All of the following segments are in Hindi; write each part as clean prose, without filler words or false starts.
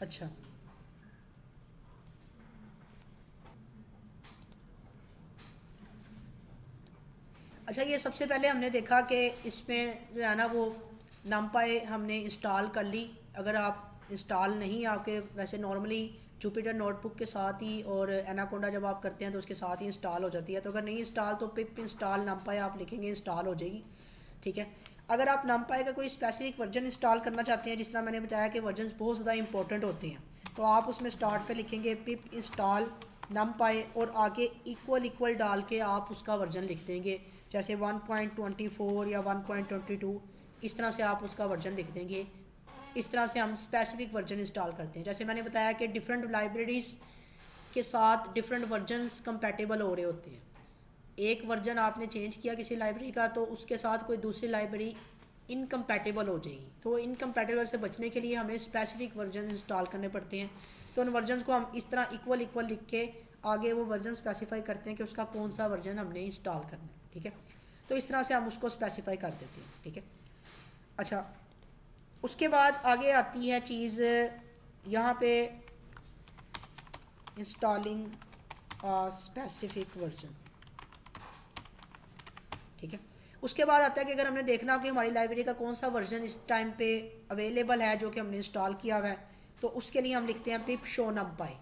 अच्छा अच्छा, ये सबसे पहले हमने देखा कि इसमें जो है ना वो नमपाई हमने इंस्टॉल कर ली। अगर आप इंस्टॉल नहीं आपके वैसे नॉर्मली जुपिटर नोटबुक के साथ ही और एनाकोंडा जब आप करते हैं तो उसके साथ ही इंस्टॉल हो जाती है। तो अगर नहीं इंस्टॉल तो पिप इंस्टॉल नमपाई आप लिखेंगे, इंस्टॉल हो जाएगी। ठीक है। अगर आप नमपाई का कोई स्पेसिफिक वर्जन इंस्टॉल करना चाहते हैं, जिस तरह मैंने बताया कि वर्जन बहुत ज़्यादा इंपॉर्टेंट होते हैं, तो आप उसमें स्टार्ट पे लिखेंगे पिप इंस्टॉल नमपाई और आगे इक्वल इक्वल डाल के आप उसका वर्जन लिख देंगे। जैसे 1.24 या 1.22 इस तरह से आप उसका वर्जन लिख देंगे। इस तरह से हम स्पेसिफिक वर्जन इंस्टॉल करते हैं। जैसे मैंने बताया कि डिफरेंट लाइब्रेरीज़ के साथ डिफरेंट वर्जन्स कंपैटिबल हो रहे होते हैं। एक वर्जन आपने चेंज किया किसी लाइब्रेरी का तो उसके साथ कोई दूसरी लाइब्रेरी इनकम्पैटिबल हो जाएगी। तो इनकम्पैटिबल से बचने के लिए हमें स्पेसिफिक वर्जन इंस्टॉल करने पड़ते हैं। तो उन वर्जन्स को हम इस तरह इक्वल इक्वल लिख के आगे वो वर्जन स्पेसिफाई करते हैं कि उसका कौन सा वर्जन हमने इंस्टॉल करना है। ठीक है। तो इस तरह से हम उसको स्पेसिफाई कर देते हैं। ठीक है। अच्छा, उसके बाद आगे आती है चीज़ यहाँ पे इंस्टॉलिंग स्पेसिफिक वर्जन। ठीक है। उसके बाद आता है कि अगर हमने देखना हो कि हमारी लाइब्रेरी का कौन सा वर्जन इस टाइम पे अवेलेबल है जो कि हमने इंस्टॉल किया हुआ है, तो उसके लिए हम लिखते हैं पिप शो नमपाई।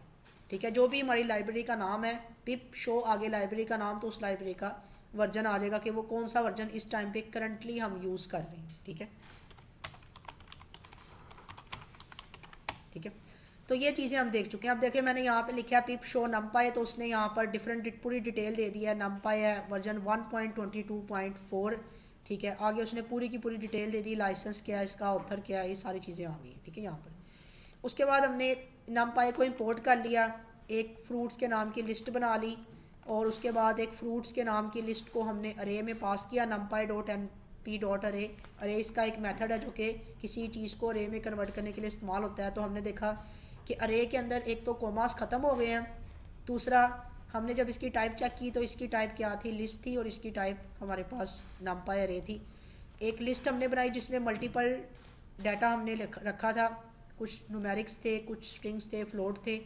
ठीक है। जो भी हमारी लाइब्रेरी का नाम है, पिप शो आगे लाइब्रेरी का नाम, तो उस लाइब्रेरी का वर्जन आ जाएगा कि वो कौन सा वर्जन इस टाइम पे करंटली हम यूज़ कर रहे हैं। ठीक है। ठीक है। तो ये चीज़ें हम देख चुके हैं। अब देखिए मैंने यहाँ पे लिखा है पिप शो नमपाई, तो उसने यहाँ पर डिफरेंट पूरी डिटेल दे दी है। नमपाई है वर्जन 1.22.4। ठीक है। आगे उसने पूरी की पूरी डिटेल दे दी, लाइसेंस क्या है इसका, ऑथर क्या है, ये सारी चीज़ें आ गई। ठीक है। यहाँ पर उसके बाद हमने नमपाई को इंपोर्ट कर लिया, एक फ्रूट्स के नाम की लिस्ट बना ली और उसके बाद एक फ्रूट्स के नाम की लिस्ट को हमने अरे में पास किया, NumPy dot N P dot array. Array इसका एक मेथड है जो कि किसी चीज़ को अरे में कन्वर्ट करने के लिए इस्तेमाल होता है। तो हमने देखा कि अरे के अंदर एक तो कोमास ख़त्म हो गए हैं, दूसरा हमने जब इसकी टाइप चेक की तो इसकी टाइप क्या थी, लिस्ट थी, और इसकी टाइप हमारे पास नमपाई अरे थी। एक लिस्ट हमने बनाई जिसमें मल्टीपल डाटा हमने रखा था, कुछ न्यूमेरिक्स थे, कुछ स्ट्रिंग्स थे, फ्लोट थे,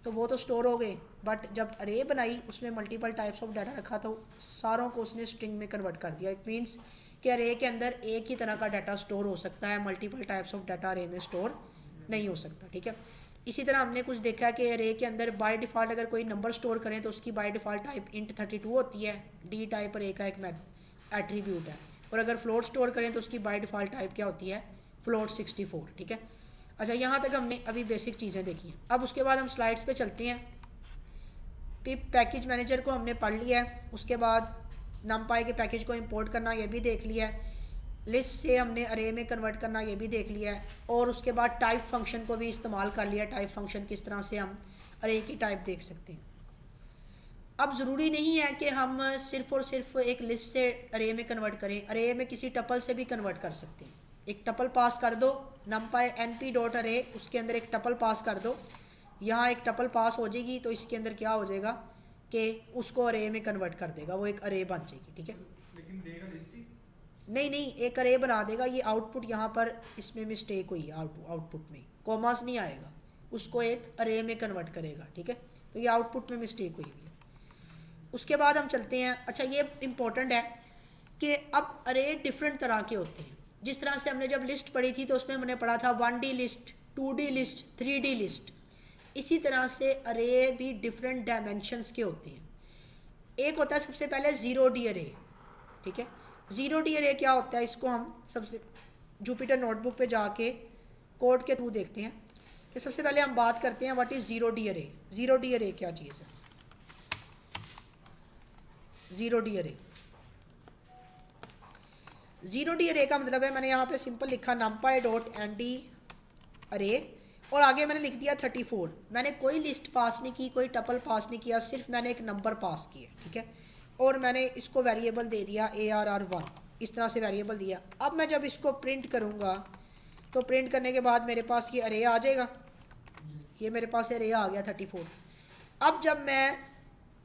तो वो तो स्टोर हो गए। बट जब अरे बनाई उसमें मल्टीपल टाइप्स ऑफ डाटा रखा तो सारों को उसने स्ट्रिंग में कन्वर्ट कर दिया। इट मीन्स कि अरे के अंदर एक ही तरह का डाटा स्टोर हो सकता है, मल्टीपल टाइप्स ऑफ डाटा अरे में स्टोर नहीं हो सकता। ठीक है। इसी तरह हमने कुछ देखा कि अरे के अंदर बाय डिफ़ॉल्ट अगर कोई नंबर स्टोर करें तो उसकी बाय डिफ़ॉल्ट टाइप इंट 32 होती है। डी टाइप अरे का एक एट्रीब्यूट है। और अगर फ्लोट स्टोर करें तो उसकी बाय डिफ़ॉल्ट टाइप क्या होती है, फ्लोट 64। ठीक है। अच्छा, यहाँ तक हमने अभी बेसिक चीज़ें देखी हैं। अब उसके बाद हम स्लाइड्स पे चलते हैं। पिप पैकेज मैनेजर को हमने पढ़ लिया है। उसके बाद नमपाई के पैकेज को इंपोर्ट करना ये भी देख लिया है। लिस्ट से हमने अरे में कन्वर्ट करना ये भी देख लिया है। और उसके बाद टाइप फंक्शन को भी इस्तेमाल कर लिया। टाइप फंक्शन किस तरह से हम अरे की टाइप देख सकते हैं। अब ज़रूरी नहीं है कि हम सिर्फ और सिर्फ एक लिस्ट से अरे में कन्वर्ट करें, अरे में किसी टपल से भी कन्वर्ट कर सकते हैं। एक टपल पास कर दो, नमपाई np डॉट अरे, उसके अंदर एक टपल पास कर दो, यहाँ एक टपल पास हो जाएगी तो इसके अंदर क्या हो जाएगा कि उसको अरे में कन्वर्ट कर देगा, वो एक अरे बन जाएगी। ठीक है। लेकिन देगा लिस्ट ही। नहीं नहीं, एक अरे बना देगा। ये आउटपुट यहाँ पर इसमें मिस्टेक हुई है, आउटपुट में कॉमास नहीं आएगा, उसको एक अरे में कन्वर्ट करेगा। ठीक है। तो ये आउटपुट में मिस्टेक हुई है। उसके बाद हम चलते हैं। अच्छा, ये इंपॉर्टेंट है कि अब अरे डिफरेंट तरह के होते हैं। जिस तरह से हमने जब लिस्ट पढ़ी थी तो उसमें हमने पढ़ा था 1D list, 2D list, 3D list. इसी तरह से अरे भी डिफरेंट डायमेंशंस के होते हैं। एक होता है सबसे पहले 0D अरे। ठीक है। 0D अरे क्या होता है, इसको हम सबसे जुपिटर नोटबुक पे जाके कोड के थ्रू देखते हैं कि सबसे पहले हम बात करते हैं व्हाट इज़ 0D अरे। 0D अरे क्या चीज़ है? 0D अरे, 0D अरे का मतलब है, मैंने यहाँ पे सिंपल लिखा नमपाई डॉट एन डी अरे और आगे मैंने लिख दिया 34। मैंने कोई लिस्ट पास नहीं की, कोई टपल पास नहीं किया, सिर्फ मैंने एक नंबर पास किया। ठीक है। और मैंने इसको वेरिएबल दे दिया ARR1, इस तरह से वेरिएबल दिया। अब मैं जब इसको प्रिंट करूँगा तो प्रिंट करने के बाद मेरे पास ये अरे आ जाएगा। ये मेरे पास अरे आ गया 34। अब जब मैं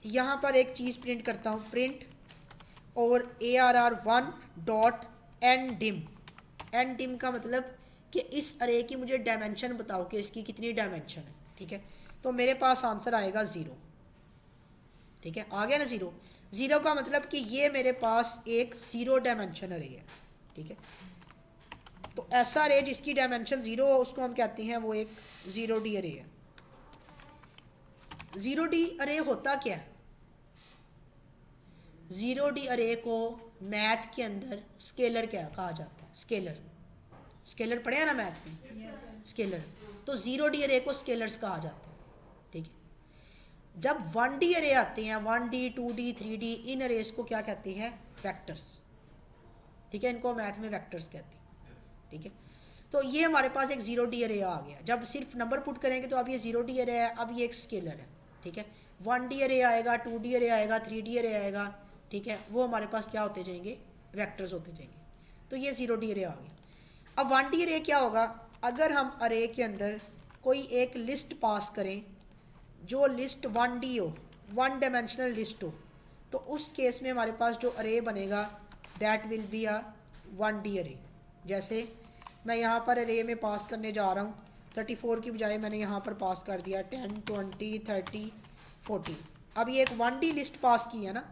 यहाँ पर एक चीज़ प्रिंट करता हूँ, प्रिंट और ARR1 dot ndim. Ndim का मतलब कि इस अरे की मुझे डायमेंशन बताओ कि इसकी कितनी डायमेंशन है, ठीक है। तो मेरे पास आंसर आएगा 0, ठीक है, आ गया ना 0। 0 का मतलब कि ये मेरे पास एक 0 डायमेंशन अरे है, ठीक है। तो ऐसा अरे जिसकी डायमेंशन 0 हो उसको हम कहते हैं वो एक 0D अरे है। 0D अरे होता क्या है? 0D अरे को मैथ के अंदर स्केलर क्या कहा जाता है? स्केलर पढ़े हैं ना मैथ में, स्केलर। तो 0D अरे को स्केलर्स कहा जाता है, ठीक है। जब 1D अरे आते हैं, 1D 2D 3D, इन अरेज को क्या कहते हैं? वेक्टर्स, ठीक है। इनको मैथ में वेक्टर्स कहते हैं, ठीक है। तो ये हमारे पास एक 0D अरे आ गया। जब सिर्फ नंबर पुट करेंगे तो अब ये 0D अरे है, अब ये एक स्केलर है, ठीक है। 1D अरे आएगा, 2D अरे आएगा, 3D अरे आएगा, ठीक है। वो हमारे पास क्या होते जाएंगे? वेक्टर्स होते जाएंगे। तो ये 0D अरे आ गया। अब 1D अरे क्या होगा? अगर हम अरे के अंदर कोई एक लिस्ट पास करें जो लिस्ट 1D हो, 1 डायमेंशनल लिस्ट हो, तो उस केस में हमारे पास जो अरे बनेगा that will be a 1D अरे। जैसे मैं यहाँ पर अरे में पास करने जा रहा हूँ, 34 की बजाय मैंने यहाँ पर पास कर दिया 10 20 30 40। अब ये एक 1D लिस्ट पास की है ना,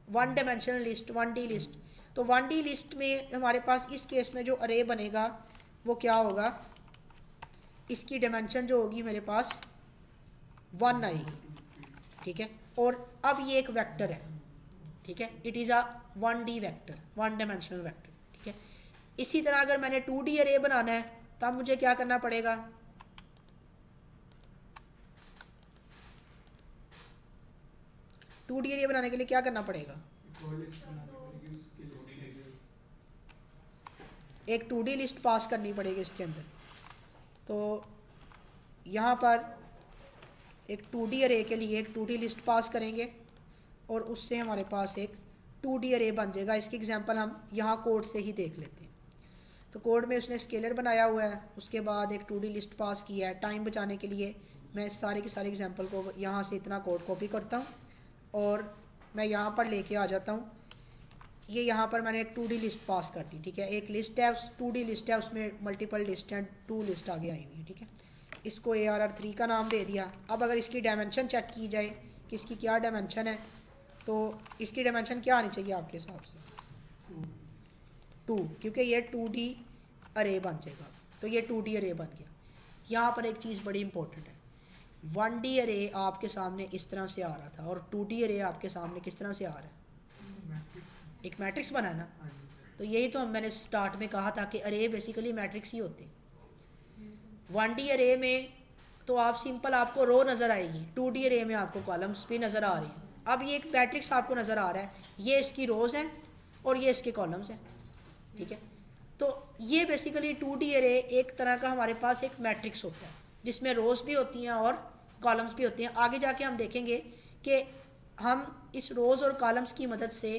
1 डायमेंशनल लिस्ट, 1D लिस्ट। तो 1D लिस्ट में हमारे पास इस केस में जो अरे बनेगा वो क्या होगा? इसकी डायमेंशन जो होगी मेरे पास 1 आएगी, ठीक है। और अब ये एक वेक्टर है, ठीक है। It is a 1D vector, 1 dimensional vector, ठीक है। इसी तरह अगर मैंने 2D अरे बनाना है तब मुझे क्या करना पड़ेगा? 2D अरे बनाने के लिए क्या करना पड़ेगा? एक 2D लिस्ट पास करनी पड़ेगी इसके अंदर। तो यहाँ पर एक 2D अरे के लिए एक 2D लिस्ट पास करेंगे और उससे हमारे पास एक 2D अरे बन जाएगा। इसकी एग्जांपल हम यहाँ कोड से ही देख लेते हैं। तो कोड में उसने स्केलर बनाया हुआ है, उसके बाद एक 2D लिस्ट पास किया है। टाइम बचाने के लिए मैं सारे के सारे एग्जांपल को यहाँ से इतना कोड कॉपी करता हूँ और मैं यहाँ पर लेके आ जाता हूँ। ये यहाँ पर मैंने एक 2D लिस्ट पास कर दी, ठीक है। एक लिस्ट है, उस 2D लिस्ट है, उसमें मल्टीपल लिस्ट हैं, 2 लिस्ट आगे आई हुई है, ठीक है। इसको ARR3 का नाम दे दिया। अब अगर इसकी डायमेंशन चेक की जाए कि इसकी क्या डायमेंशन है, तो इसकी डायमेंशन क्या आनी चाहिए आपके हिसाब से? 2, क्योंकि ये 2D अरे बन जाएगा। तो ये 2D अरे बन गया। यहाँ पर एक चीज़ बड़ी इंपॉर्टेंट है, 1D अरे आपके सामने इस तरह से आ रहा था और 2D अरे आपके सामने किस तरह से आ रहा है? एक मैट्रिक्स बना है ना। तो यही तो मैंने स्टार्ट में कहा था कि अरे बेसिकली मैट्रिक्स ही होते हैं। 1D अरे में तो आप सिंपल आपको रो नज़र आएगी, 2D अरे में आपको कॉलम्स भी नज़र आ रही हैं। अब ये एक मैट्रिक्स आपको नज़र आ रहा है, ये इसकी रोज़ हैं और ये इसके कॉलम्स हैं, ठीक है। तो ये बेसिकली 2D अरे एक तरह का हमारे पास एक मैट्रिक्स होता है जिसमें रोज़ भी होती हैं और कॉलम्स भी होती हैं। आगे जाके हम देखेंगे कि हम इस रोज़ और कॉलम्स की मदद से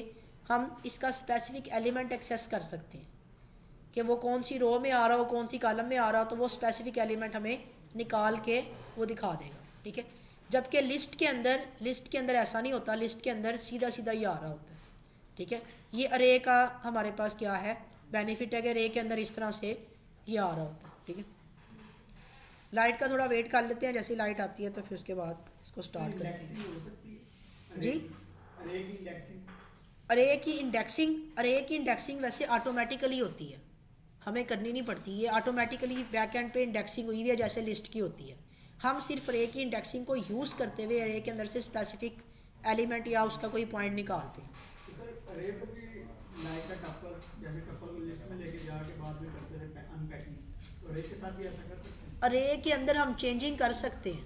हम इसका स्पेसिफिक एलिमेंट एक्सेस कर सकते हैं कि वो कौन सी रो में आ रहा हो, कौन सी कॉलम में आ रहा हो, तो वो स्पेसिफिक एलिमेंट हमें निकाल के वो दिखा देगा, ठीक है। जबकि लिस्ट के अंदर ऐसा नहीं होता, लिस्ट के अंदर सीधा सीधा ही आ रहा होता है, ठीक है। ये अरे का हमारे पास क्या है बेनिफिट है कि अरे के अंदर इस तरह से ये आ रहा होता है, ठीक है। लाइट का थोड़ा वेट कर लेते हैं, जैसे लाइट आती है तो फिर उसके बाद इसको स्टार्ट करते हैं जी। अरे की इंडेक्सिंग वैसे ऑटोमेटिकली होती है, हमें करनी नहीं पड़ती। ये ऑटोमेटिकली बैक एंड पे इंडेक्सिंग हुई हुई है जैसे लिस्ट की होती है। हम सिर्फ अरे की इंडेक्सिंग को यूज़ करते हुए अरे के अंदर से स्पेसिफिक एलिमेंट या उसका कोई पॉइंट निकालते हैं। अरे के अंदर हम चेंजिंग कर सकते हैं।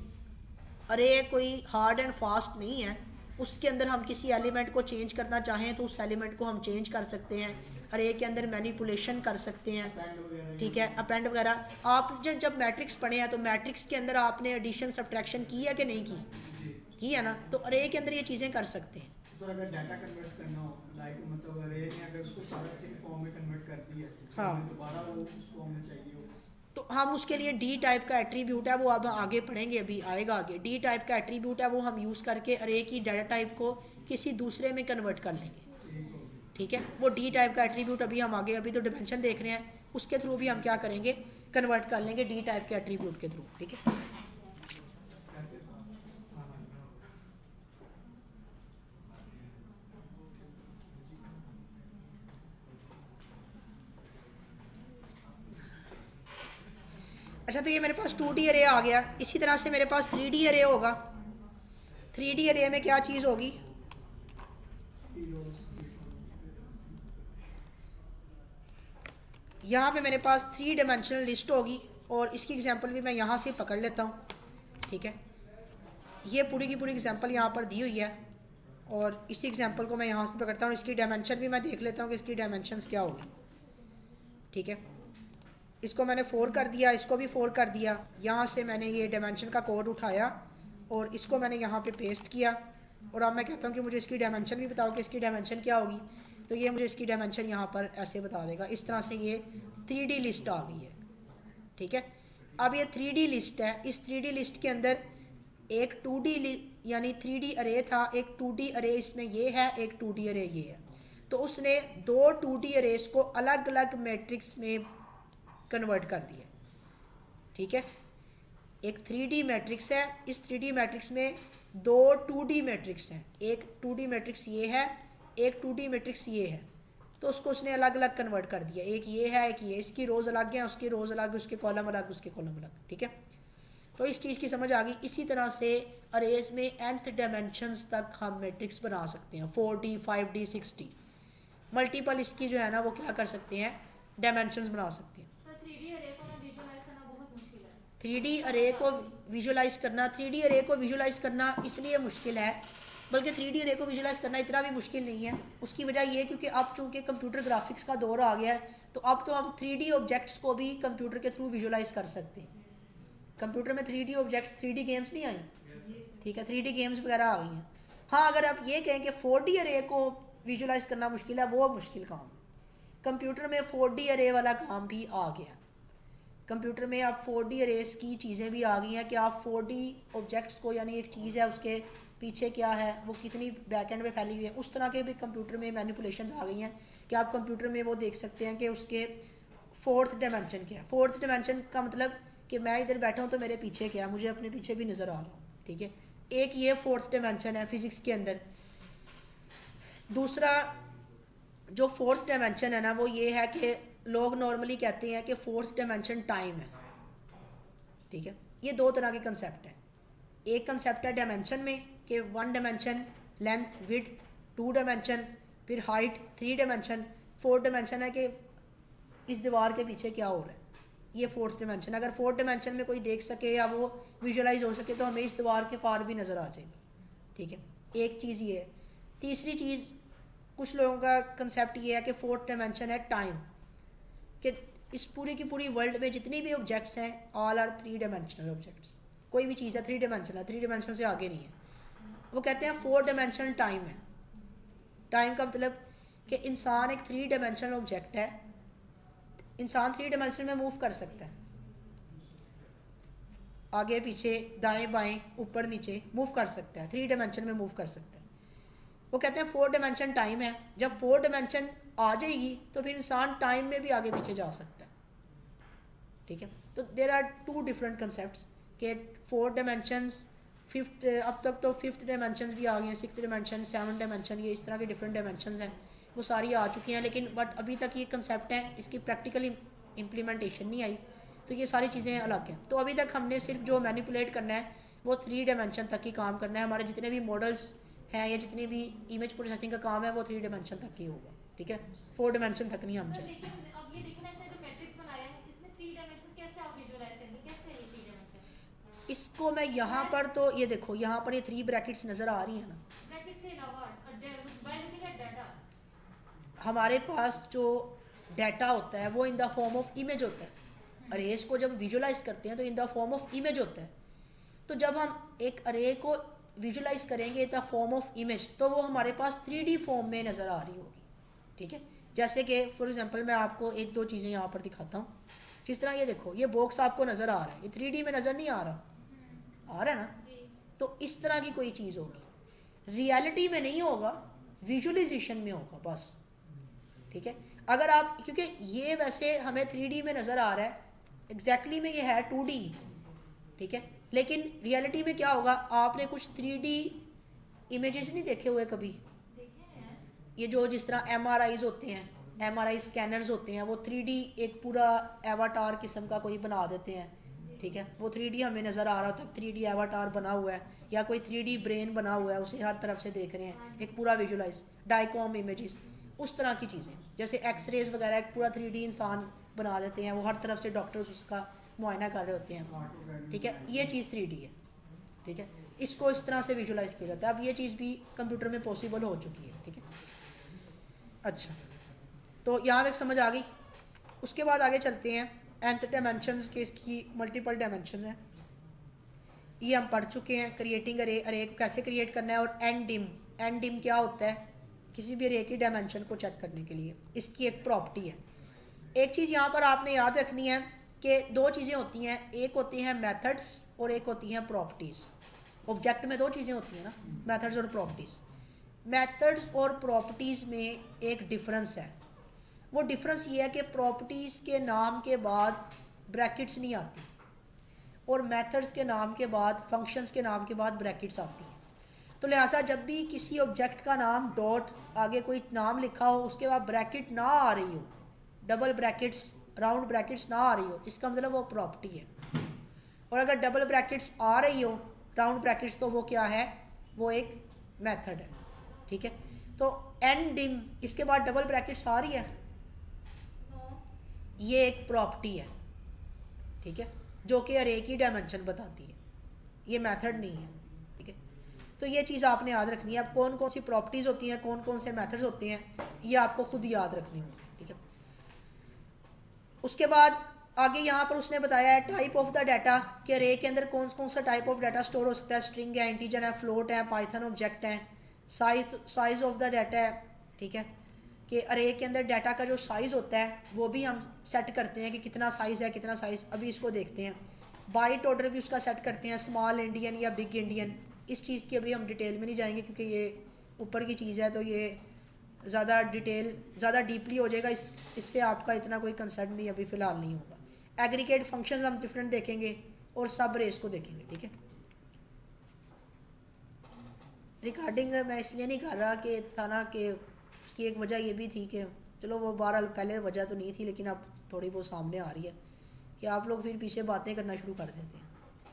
अरे कोई हार्ड एंड फास्ट नहीं है, उसके अंदर हम किसी एलिमेंट को चेंज करना चाहें तो उस एलिमेंट को हम चेंज कर सकते हैं। अरे के अंदर मैनिपुलेशन कर सकते हैं, ठीक है, अपेंड वगैरह। आप जब मैट्रिक्स पढ़े हैं तो मैट्रिक्स के अंदर आपने एडिशन सब्ट्रैक्शन की है कि नहीं की है ना। तो अरे के अंदर ये चीज़ें कर सकते हैं। सर अगर डाटा कन्वर्ट करना हो मतलब अरे ने अगर उसको चार्ज के फॉर्म में कन्वर्ट कर दिया हाँ, दोबारा वो उस फॉर्म में चाहिए हो तो हम उसके लिए डी टाइप का एट्रीब्यूट है, वो अब आगे पढ़ेंगे, अभी आएगा आगे। डी टाइप का एट्रीब्यूट है, वो हम यूज़ करके अरे की डाटा टाइप को किसी दूसरे में कन्वर्ट कर लेंगे, ठीक है। वो डी टाइप का एट्रीब्यूट अभी हम आगे, अभी तो डिमेंशन देख रहे हैं, उसके थ्रू भी हम क्या करेंगे कन्वर्ट कर लेंगे डी टाइप के एट्रीब्यूट के थ्रू, ठीक है। अच्छा, तो ये मेरे पास 2D अरे आ गया। इसी तरह से मेरे पास 3D अरे होगा। 3D अरे में क्या चीज़ होगी? यहाँ पे मेरे पास 3 डायमेंशनल लिस्ट होगी और इसकी एग्जांपल भी मैं यहाँ से पकड़ लेता हूँ, ठीक है। ये पूरी की पूरी एग्जांपल यहाँ पर दी हुई है और इसी एग्जांपल को मैं यहाँ से पकड़ता हूँ। इसकी डायमेंशन भी मैं देख लेता हूँ कि इसकी डायमेंशंस क्या होगी, ठीक है। इसको मैंने 4 कर दिया, इसको भी 4 कर दिया। यहाँ से मैंने ये डायमेंशन का कोड उठाया और इसको मैंने यहाँ पे पेस्ट किया और अब मैं कहता हूँ कि मुझे इसकी डायमेंशन भी बताओ कि इसकी डायमेंशन क्या होगी। तो ये मुझे इसकी डायमेंशन यहाँ पर ऐसे बता देगा। इस तरह से ये 3D लिस्ट आ गई है, ठीक है। अब ये 3D लिस्ट है। इस 3D लिस्ट के अंदर एक 2D यानी 3D अरे था, एक 2D अरे इसमें ये है, एक 2D अरे ये है। तो उसने 2 2D अरेज को अलग अलग मैट्रिक्स में कन्वर्ट कर दिया, ठीक है। एक 3D मैट्रिक्स है, इस 3D मैट्रिक्स में 2 2D मैट्रिक्स हैं। एक 2D मैट्रिक्स ये है, एक 2D मैट्रिक्स ये है। तो उसको उसने अलग अलग कन्वर्ट कर दिया। एक ये है, एक ये, इसकी रोज़ अलग है, उसकी रोज़ अलग, उसके कॉलम अलग, उसके कॉलम अलग, ठीक है। तो इस चीज़ की समझ आ गई। इसी तरह से अरेज में nth डायमेंशंस तक हम मैट्रिक्स बना सकते हैं, 4D 5D 6D। मल्टीपल इसकी जो है ना वो क्या कर सकते हैं, डायमेंशंस बना सकते हैं। 3D अरे को विजुलाइज करना 3D अरे को विजुलाइज करना इसलिए मुश्किल है, बल्कि 3D अरे को विजुलाइज करना इतना भी मुश्किल नहीं है। उसकी वजह ये क्योंकि अब चूंकि कंप्यूटर ग्राफिक्स का दौर आ गया है, तो अब तो हम 3D ऑब्जेक्ट्स को भी कंप्यूटर के थ्रू विजुलाइज कर सकते हैं। कंप्यूटर में 3D ऑब्जेक्ट्स, 3D गेम्स नहीं आई, ठीक है, 3D गेम्स वगैरह आ गई हैं। हाँ, अगर आप ये कहें कि 4D अरे को विजुलाइज करना मुश्किल है, वो मुश्किल काम। कंप्यूटर में 4D अरे वाला काम भी आ गया। कंप्यूटर में आप 4D अरेज की चीज़ें भी आ गई हैं कि आप 4D ऑब्जेक्ट्स को, यानी एक चीज़ है उसके पीछे क्या है, वो कितनी बैकएंड में फैली हुई है, उस तरह के भी कंप्यूटर में मैनिपुलेशंस आ गई हैं कि आप कंप्यूटर में वो देख सकते हैं कि उसके 4th डायमेंशन क्या है। 4th डायमेंशन का मतलब कि मैं इधर बैठा हूँ तो मेरे पीछे क्या है, मुझे अपने पीछे भी नज़र आ रहा हूँ, ठीक है। एक ये 4th डायमेंशन है फिज़िक्स के अंदर। दूसरा जो 4th डायमेंशन है ना, वो ये है कि लोग नॉर्मली कहते हैं कि 4th डायमेंशन टाइम है, ठीक है। ये 2 तरह के कंसेप्ट हैं। एक कंसेप्ट है डायमेंशन में कि 1 डायमेंशन, लेंथ, विड्थ, 2 डायमेंशन, फिर हाइट, 3 डायमेंशन, 4 डायमेंशन है कि इस दीवार के पीछे क्या हो रहा है, ये 4th डायमेंशन। अगर 4th डायमेंशन में कोई देख सके या वो विजुलाइज हो सके तो हमें इस दीवार के पार भी नज़र आ जाएगा, ठीक है। एक चीज़ ये है। तीसरी चीज़ कुछ लोगों का कंसेप्ट ये है कि 4th डायमेंशन है टाइम, कि इस पूरी की पूरी वर्ल्ड में जितनी भी ऑब्जेक्ट्स हैं ऑल आर 3 डायमेंशनल ऑब्जेक्ट्स। कोई भी चीज़ है 3 डायमेंशन है, 3 डायमेंशन से आगे नहीं है। वो कहते हैं 4 डायमेंशनल टाइम है। टाइम का मतलब कि इंसान एक 3 डायमेंशनल ऑब्जेक्ट है। इंसान 3 डायमेंशन में मूव कर सकता है, आगे पीछे, दाएं बाएं, ऊपर नीचे मूव कर सकता है, 3 डायमेंशन में मूव कर सकता है। वो कहते हैं 4 डायमेंशन टाइम है। जब 4 डायमेंशन आ जाएगी तो फिर इंसान टाइम में भी आगे पीछे जा सकता है, ठीक है। तो देर आर 2 डिफरेंट कंसेप्ट के 4 डायमेंशंस, 5th, अब तक तो 5th डायमेंशंस भी आ गए हैं, 6th डायमेंशन, 7th डायमेंशन, ये इस तरह के डिफरेंट डायमेंशंस हैं, वो सारी आ चुकी हैं। लेकिन बट अभी तक ये कंसेप्ट हैं, इसकी प्रैक्टिकल इम्प्लीमेंटेशन नहीं आई, तो ये सारी चीज़ें अलग हैं। तो अभी तक हमने सिर्फ जो मैनिपुलेट करना है वो 3 डायमेंशन तक ही काम करना है। हमारे जितने भी मॉडल्स हैं या जितनी भी इमेज प्रोसेसिंग का काम है वो 3 डायमेंशन तक ही होगा, ठीक है। 4 डायमेंशन तक नहीं हम जाए। इसको मैं यहाँ पर तो ये देखो, यहाँ पर ये 3 ब्रैकेट्स नज़र आ रही हैं ना। हमारे पास जो डाटा होता है वो in the form of image होता है। अरेज को जब विजुलाइज करते हैं तो in the form of image होता है। तो जब हम एक अरे को विजुलाइज करेंगे in the form of image तो वो हमारे पास 3D फॉर्म में नज़र आ रही होगी, ठीक है। जैसे कि फॉर एग्जांपल मैं आपको 1-2 चीज़ें यहाँ पर दिखाता हूँ। जिस तरह ये देखो, ये बॉक्स आपको नज़र आ रहा है, ये 3D में नज़र नहीं आ रहा, आ रहा है ना। तो इस तरह की कोई चीज़ होगी, रियलिटी में नहीं होगा, विजुअलाइजेशन में होगा बस, ठीक है। अगर आप, क्योंकि ये वैसे हमें 3D में नज़र आ रहा है एग्जैक्टली में ये है 2D, ठीक है, लेकिन रियलिटी में क्या होगा, आपने कुछ 3D इमेजेस नहीं देखे हुए कभी, ये जो जिस तरह MRIs होते हैं, MRI स्कैनर्स होते हैं, वो 3D एक पूरा एवाटार किस्म का कोई बना देते हैं, ठीक है, वो 3D हमें नज़र आ रहा होता है, 3D एवाटार बना हुआ है, या कोई 3D ब्रेन बना हुआ है, उसे हर तरफ से देख रहे हैं, एक पूरा विजुलाइज डाइकॉम इमेजेस, उस तरह की चीज़ें, जैसे एक्सरेज वगैरह एक पूरा 3D इंसान बना देते हैं, वो हर तरफ से डॉक्टर्स उसका मुआयना कर रहे होते हैं, ठीक है, ये चीज़ 3D है, ठीक है, इसको इस तरह से विजुलाइज किया जाता है। अब ये चीज़ भी कंप्यूटर में पॉसिबल हो चुकी है, ठीक है। अच्छा, तो यहाँ तक समझ आ गई। उसके बाद आगे चलते हैं, nth डायमेंशंस के इसकी मल्टीपल डायमेंशंस हैं, ये हम पढ़ चुके हैं। क्रिएटिंग अरे, अरे को कैसे क्रिएट करना है, और एन डिम क्या होता है किसी भी अरे की डायमेंशन को चेक करने के लिए, इसकी एक प्रॉपर्टी है। एक चीज़ यहाँ पर आपने याद रखनी है कि दो चीज़ें होती हैं, एक होती हैं मेथड्स और एक होती हैं प्रॉपर्टीज़। ऑब्जेक्ट में दो चीज़ें होती हैं ना, मेथड्स और प्रॉपर्टीज़। मेथड्स और प्रॉपर्टीज़ में एक डिफरेंस है, वो डिफरेंस ये है कि प्रॉपर्टीज़ के नाम के बाद ब्रैकेट्स नहीं आती, और मेथड्स के नाम के बाद, फंक्शंस के नाम के बाद ब्रैकेट्स आती हैं। तो लिहाजा जब भी किसी ऑब्जेक्ट का नाम डॉट आगे कोई नाम लिखा हो, उसके बाद ब्रैकेट ना आ रही हो, डबल ब्रैकेट्स, राउंड ब्रैकेट्स ना आ रही हो, इसका मतलब वो प्रॉपर्टी है। और अगर डबल ब्रैकेट्स आ रही हो, राउंड ब्रैकेट्स, तो वो क्या है, वो एक मेथड है, ठीक है। तो एन डिम, इसके बाद डबल ब्रैकेट्स आ रही है, ये एक प्रॉपर्टी है, ठीक है, जो कि अरे की डायमेंशन बताती है, ये मेथड नहीं है, ठीक है। तो ये चीज़ आपने याद रखनी है। अब कौन कौन सी प्रॉपर्टीज़ होती हैं, कौन कौन से मेथड्स होते हैं, ये आपको खुद याद रखने होंगे, ठीक है। उसके बाद आगे यहाँ पर उसने बताया है टाइप ऑफ द डाटा, कि अरे के अंदर कौन कौन सा टाइप ऑफ डाटा स्टोर हो सकता है, स्ट्रिंग है, इंटीजर है, फ्लोट है, पाइथन ऑब्जेक्ट है, साइज ऑफ द डाटा है, ठीक है, कि अरे के अंदर डाटा का जो साइज़ होता है वो भी हम सेट करते हैं कि कितना साइज़ है, कितना साइज़, अभी इसको देखते हैं। बाइट ऑर्डर भी उसका सेट करते हैं, स्मॉल इंडियन या बिग इंडियन, इस चीज़ की अभी हम डिटेल में नहीं जाएंगे क्योंकि ये ऊपर की चीज़ है, तो ये ज़्यादा डिटेल, ज़्यादा डीपली हो जाएगा, इससे आपका इतना कोई कंसर्न नहीं अभी फ़िलहाल नहीं होगा। एग्रीगेट फंक्शंस हम डिफरेंट देखेंगे, और सब रेस को देखेंगे, ठीक है। रिकॉर्डिंग मैं इसलिए नहीं कर रहा कि था ना, कि उसकी एक वजह ये भी थी कि चलो वो बहरहाल पहले वजह तो नहीं थी, लेकिन अब थोड़ी बहुत सामने आ रही है कि आप लोग फिर पीछे बातें करना शुरू कर देते हैं।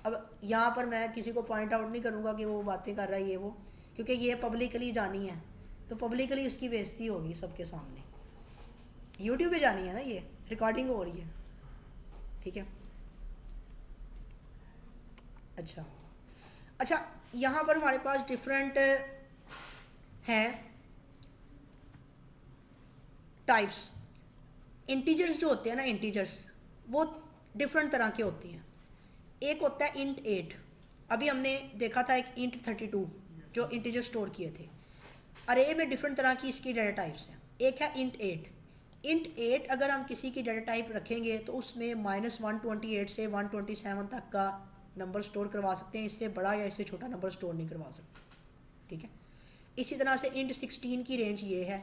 अब यहाँ पर मैं किसी को पॉइंट आउट नहीं करूँगा कि वो बातें कर रहा है ये वो, क्योंकि ये पब्लिकली जानी है, तो पब्लिकली उसकी बेइज्जती होगी सबके सामने, यूट्यूब पे जानी है ना, ये रिकॉर्डिंग हो रही है, ठीक है। अच्छा, यहाँ पर हमारे पास डिफरेंट हैं टाइप्स। इंटीजर्स जो होते हैं ना, इंटीजर्स वो डिफरेंट तरह के होती हैं। एक होता है इंट 8, अभी हमने देखा था एक इंट 32 जो इंटीजर स्टोर किए थे। अरे में डिफरेंट तरह की इसकी डाटा टाइप्स हैं। एक है इंट 8। इंट 8 अगर हम किसी की डाटा टाइप रखेंगे तो उसमें -128 से 127 तक का नंबर स्टोर करवा सकते हैं, इससे बड़ा या इससे छोटा नंबर स्टोर नहीं करवा सकते, ठीक है। इसी तरह से इंट 16 की रेंज ये है,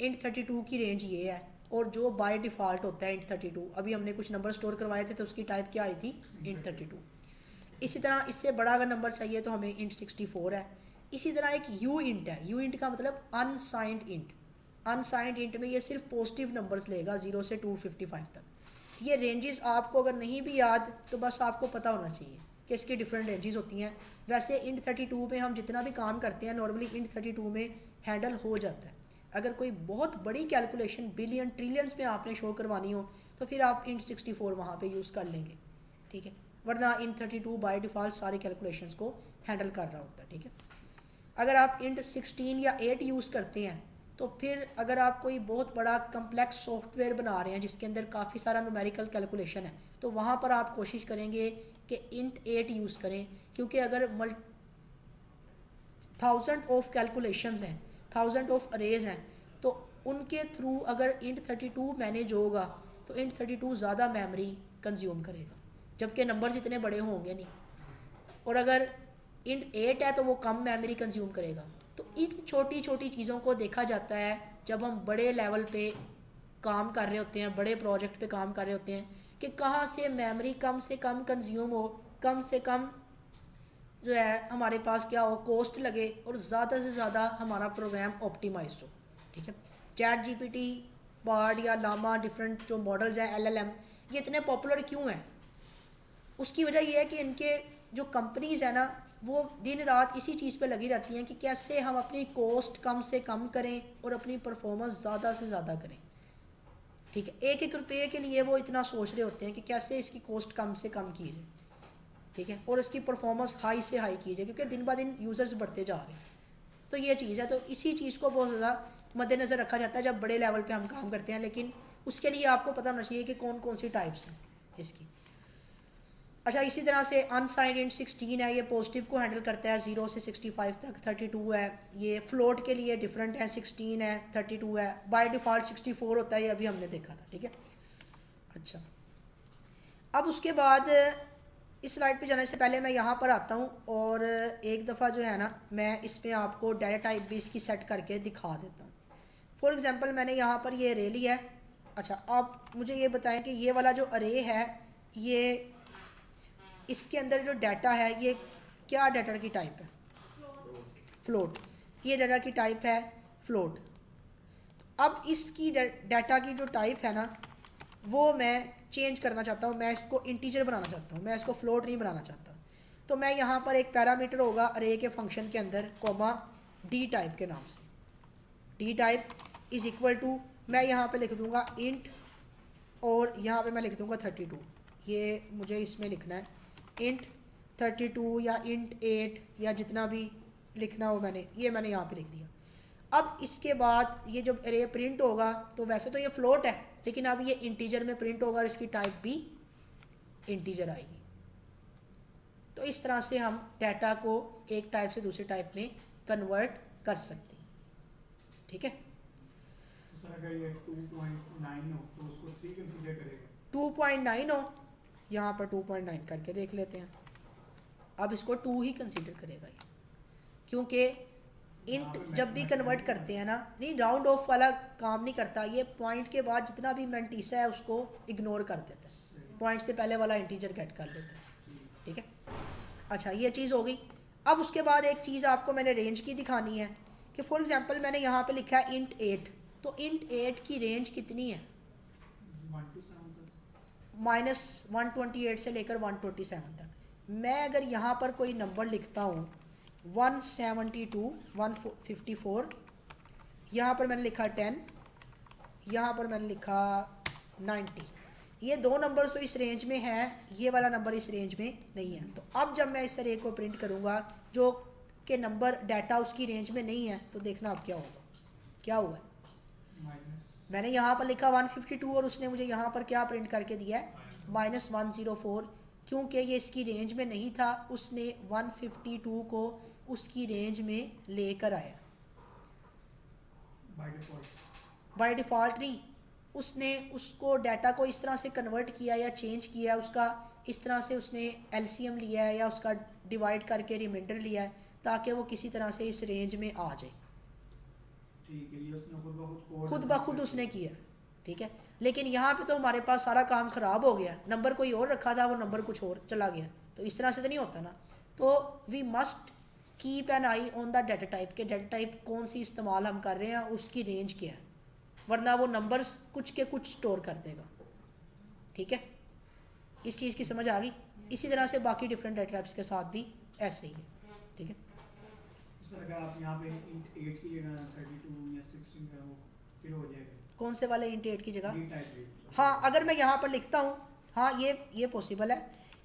इंट 32 की रेंज ये है, और जो बाय डिफ़ॉल्ट होता है इंट 32, अभी हमने कुछ नंबर स्टोर करवाए थे तो उसकी टाइप क्या आई थी, इंट 32। इसी तरह इससे बड़ा अगर नंबर चाहिए तो हमें इंट 64 है। इसी तरह एक यू इंट है, यू इंट का मतलब अनसाइंड इंट। अनसाइंड इंट में ये सिर्फ पॉजिटिव नंबर्स लेगा 0 से 255 तक। ये रेंजेस आपको अगर नहीं भी याद तो बस आपको पता होना चाहिए कि इसकी डिफरेंट रेंजेस होती हैं। वैसे इंट 32 में हम जितना भी काम करते हैं नॉर्मली इंट 32 में हैंडल हो जाता है। अगर कोई बहुत बड़ी कैलकुलेशन बिलियन ट्रिलियंस में आपने शो करवानी हो तो फिर आप इंट 64 वहाँ पे यूज़ कर लेंगे, ठीक है, वरना इंट 32 बाय डिफ़ॉल्ट सारी कैलकुलेशंस को हैंडल कर रहा होता है, ठीक है। अगर आप इंट 16 या 8 यूज़ करते हैं तो फिर अगर आप कोई बहुत बड़ा कम्प्लेक्स सॉफ्टवेयर बना रहे हैं जिसके अंदर काफ़ी सारा न्यूमेरिकल कैलकुलेशन है तो वहाँ पर आप कोशिश करेंगे कि इंट 8 यूज़ करें, क्योंकि अगर 1000 ऑफ कैलकुलेशंस हैं, 1000 ऑफ अरेज हैं, तो उनके थ्रू अगर इंट 32 मैनेज होगा तो इंट 32 ज़्यादा मेमोरी कंज्यूम करेगा, जबकि नंबर्स इतने बड़े होंगे नहीं। और अगर इंट 8 है तो वो कम मेमोरी कंज्यूम करेगा। तो इन छोटी छोटी चीज़ों को देखा जाता है जब हम बड़े लेवल पे काम कर रहे होते हैं, बड़े प्रोजेक्ट पे काम कर रहे होते हैं, कि कहाँ से मेमोरी कम से कम कंज्यूम हो, कम से कम जो है हमारे पास क्या हो, कॉस्ट लगे और ज़्यादा से ज़्यादा हमारा प्रोग्राम ऑप्टिमाइज्ड हो। ठीक है, चैट जीपीटी, बार्ड या लामा, डिफरेंट जो मॉडल्स हैं एलएलएम, ये इतने पॉपुलर क्यों हैं? उसकी वजह यह है कि इनके जो कंपनीज़ है ना, वो दिन रात इसी चीज़ पे लगी रहती हैं कि कैसे हम अपनी कॉस्ट कम से कम करें और अपनी परफॉर्मेंस ज़्यादा से ज़्यादा करें। ठीक है, एक एक रुपये के लिए वो इतना सोच रहे होते हैं कि कैसे इसकी कॉस्ट कम से कम की जाए। ठीक है, और इसकी परफॉर्मेंस हाई से हाई की जाए, क्योंकि दिन ब दिन यूज़र्स बढ़ते जा रहे हैं। तो ये चीज़ है, तो इसी चीज़ को बहुत ज़्यादा मद्देनज़र रखा जाता है जब बड़े लेवल पे हम काम करते हैं। लेकिन उसके लिए आपको पता होना चाहिए कि कौन कौन सी टाइप्स हैं इसकी। अच्छा, इसी तरह से अनसाइंड इंट 16 है, ये पॉजिटिव को हैंडल करता है 0 से 65 तक। 32 है, ये फ्लोट के लिए डिफरेंट है, 16 है, 32 है। बाय डिफ़ॉल्ट 64 होता है, ये अभी हमने देखा था। ठीक है, अच्छा, अब उसके बाद इस स्लाइड पे जाने से पहले मैं यहाँ पर आता हूँ और एक दफ़ा जो है ना, मैं इसमें आपको डाटा टाइप भी इसकी सेट करके दिखा देता हूँ। फॉर एग्ज़ाम्पल मैंने यहाँ पर ये अरे लिया है। अच्छा, आप मुझे ये बताएं कि ये वाला जो अरे है, ये इसके अंदर जो डाटा है ये क्या डाटा की टाइप है? फ्लोट। ये डाटा की टाइप है फ्लोट। अब इसकी डाटा की जो टाइप है ना, वो मैं चेंज करना चाहता हूँ। मैं इसको इंटीजर बनाना चाहता हूँ, मैं इसको फ्लोट नहीं बनाना चाहता। तो मैं यहाँ पर एक पैरामीटर होगा अरे के फंक्शन के अंदर, कॉमा डी टाइप के नाम से। Dtype is equal to, मैं यहाँ पे लिख दूँगा इंट, और यहाँ पे मैं लिख दूँगा 32। ये मुझे इसमें लिखना है इंट 32 या इंट 8 या जितना भी लिखना हो मैंने, ये मैंने यहाँ पे लिख दिया। अब इसके बाद ये जब अरे प्रिंट होगा, तो वैसे तो ये फ्लोट है, लेकिन अब ये इंटीजर में प्रिंट होगा और इसकी टाइप भी इंटीजर आएगी। तो इस तरह से हम डाटा को एक टाइप से दूसरे टाइप में कन्वर्ट कर सकते हैं। ठीक है, तो सर अगर ये 2.9 हो तो उसको 3 कंसीडर करेगा? 2.9 हो, यहाँ पर 2.9 करके देख लेते हैं। अब इसको 2 ही कंसीडर करेगा ये, क्योंकि इंट जब भी कन्वर्ट करते हैं ना, नहीं राउंड ऑफ वाला काम नहीं करता, ये पॉइंट के बाद जितना भी मैंटीसा है उसको इग्नोर कर देता है, पॉइंट से पहले वाला इंटीजर गेट कर लेता है। ठीक है, अच्छा, ये चीज़ हो गई। अब उसके बाद एक चीज़ आपको मैंने रेंज की दिखानी है कि फॉर एग्जांपल मैंने यहाँ पे लिखा है इंट 8, तो इंट 8 की रेंज कितनी है? 1 to 7 तक, -128 से लेकर 127 तक। मैं अगर यहाँ पर कोई नंबर लिखता हूँ 172, 154, यहाँ पर मैंने लिखा 10, यहाँ पर मैंने लिखा 90, ये दो नंबर्स तो इस रेंज में हैं, ये वाला नंबर इस रेंज में नहीं है। तो अब जब मैं इस अरे को प्रिंट करूँगा जो कि नंबर डाटा उसकी रेंज में नहीं है, तो देखना अब क्या होगा। क्या हुआ है? मैंने यहाँ पर लिखा 152 और उसने मुझे यहाँ पर क्या प्रिंट करके दिया है? -104, क्योंकि ये इसकी रेंज में नहीं था, उसने 152 को उसकी रेंज में लेकर आया। बाय डिफ़ॉल्ट नहीं, उसने उसको डाटा को इस तरह से कन्वर्ट किया या चेंज किया, उसका इस तरह से उसने एलसीएम लिया है या उसका डिवाइड करके रिमाइंडर लिया है, ताकि वो किसी तरह से इस रेंज में आ जाए। ठीक है, ये उसने खुद ब खुद उसने किया। ठीक है, लेकिन यहाँ पे तो हमारे पास सारा काम ख़राब हो गया, नंबर कोई और रखा था, वो नंबर कुछ और चला गया। तो इस तरह से तो नहीं होता ना। तो we must keep an eye on the data type के डाटा टाइप कौन सी इस्तेमाल हम कर रहे हैं, उसकी रेंज क्या है, वरना वो नंबर्स कुछ के कुछ स्टोर कर देगा। ठीक है, इस चीज़ की समझ आ गई। इसी तरह से बाकी डिफरेंट डाटा टाइप्स के साथ भी ऐसे ही है। ठीक है, सर अगर आप यहाँ पे इंट 8 की जगह 32 या 16 का वो फिर हो जाएगा? कौन से वाले इंट 8 की जगह? D type. हाँ, अगर मैं यहाँ पर लिखता हूँ, हाँ ये पॉसिबल है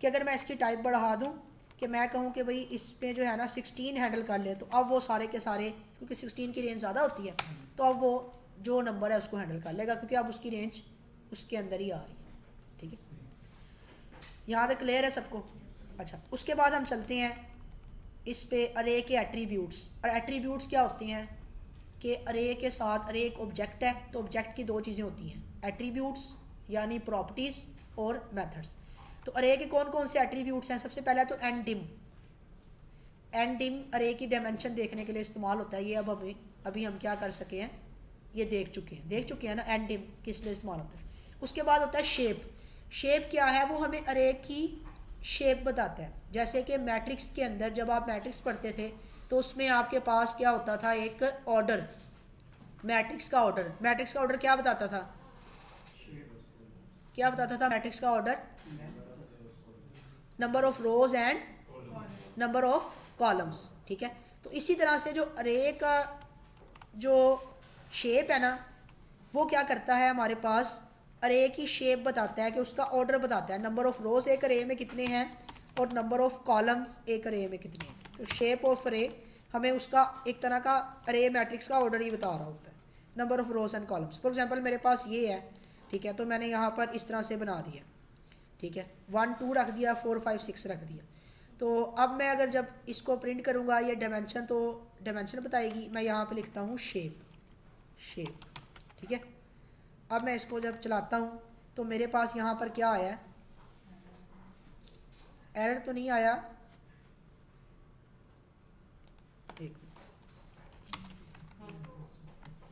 कि अगर मैं इसकी टाइप बढ़ा दूँ कि मैं कहूँ कि भाई इस पे जो है ना 16 हैंडल कर ले, तो अब वो सारे के सारे, क्योंकि 16 की रेंज ज़्यादा होती है, तो अब वो जो नंबर है उसको हैंडल कर लेगा, क्योंकि अब उसकी रेंज उसके अंदर ही आ रही है। ठीक है, यहाँ तक क्लियर है सबको? अच्छा, उसके बाद हम चलते हैं इस पे अरे के एट्रीब्यूट्स। और एट्रीब्यूट्स क्या होते हैं कि अरे के साथ, अरे एक ऑब्जेक्ट है, तो ऑब्जेक्ट की दो चीज़ें होती हैं, एट्रीब्यूट्स यानी प्रॉपर्टीज़ और मेथड्स। तो अरे के कौन कौन से एट्रीब्यूट्स हैं? सबसे पहला तो एनडिम। एनडिम अरे की डायमेंशन देखने के लिए इस्तेमाल होता है। ये अब अभी हम क्या कर सके हैं, ये देख चुके हैं ना, एनडिम किस लिए इस्तेमाल होता है। उसके बाद होता है शेप। शेप क्या है, वो हमें अरे की शेप बताता है। जैसे कि मैट्रिक्स के अंदर जब आप मैट्रिक्स पढ़ते थे तो उसमें आपके पास क्या होता था, एक ऑर्डर, मैट्रिक्स का ऑर्डर। मैट्रिक्स का ऑर्डर क्या बताता था, क्या बताता था मैट्रिक्स का order? Number of rose and number of columns. ठीक है, तो इसी तरह से जो अरे का जो शेप है ना, वो क्या करता है, हमारे पास अरे की शेप बताता है, कि उसका ऑर्डर बताता है। नंबर ऑफ रोज एक अरे में कितने हैं और नंबर ऑफ कॉलम्स एक अरे में कितने हैं। तो शेप ऑफ अरे हमें उसका एक तरह का अरे मैट्रिक्स का ऑर्डर ही बता रहा होता है, number of rose and columns. For example मेरे पास ये है, ठीक है, तो मैंने यहाँ पर इस तरह से बना दिया, ठीक है, 1 2 रख दिया, 4 5 6 रख दिया। तो अब मैं अगर जब इसको प्रिंट करूँगा ये डायमेंशन, तो डायमेंशन बताएगी। मैं यहाँ पे लिखता हूँ शेप, शेप, ठीक है। अब मैं इसको जब चलाता हूँ तो मेरे पास यहाँ पर क्या आया है, एरर तो नहीं आया, एक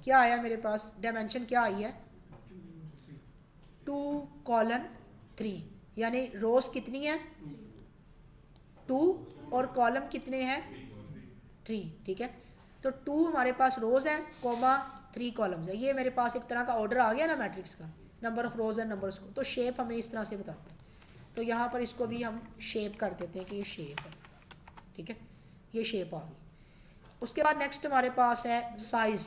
क्या आया मेरे पास, डायमेंशन क्या आई है, 2:3, यानी रोज कितनी है 2 और कॉलम कितने हैं 3, ठीक है। तो 2 हमारे पास रोज है, कॉमा 3 कॉलम्स है। ये मेरे पास एक तरह का ऑर्डर आ गया ना मैट्रिक्स का, number of rose and numbers को। तो शेप हमें इस तरह से बताता है। तो यहाँ पर इसको भी हम शेप कर देते हैं कि ये शेप है, ठीक है, ये शेप आ गई। उसके बाद नेक्स्ट हमारे पास है साइज।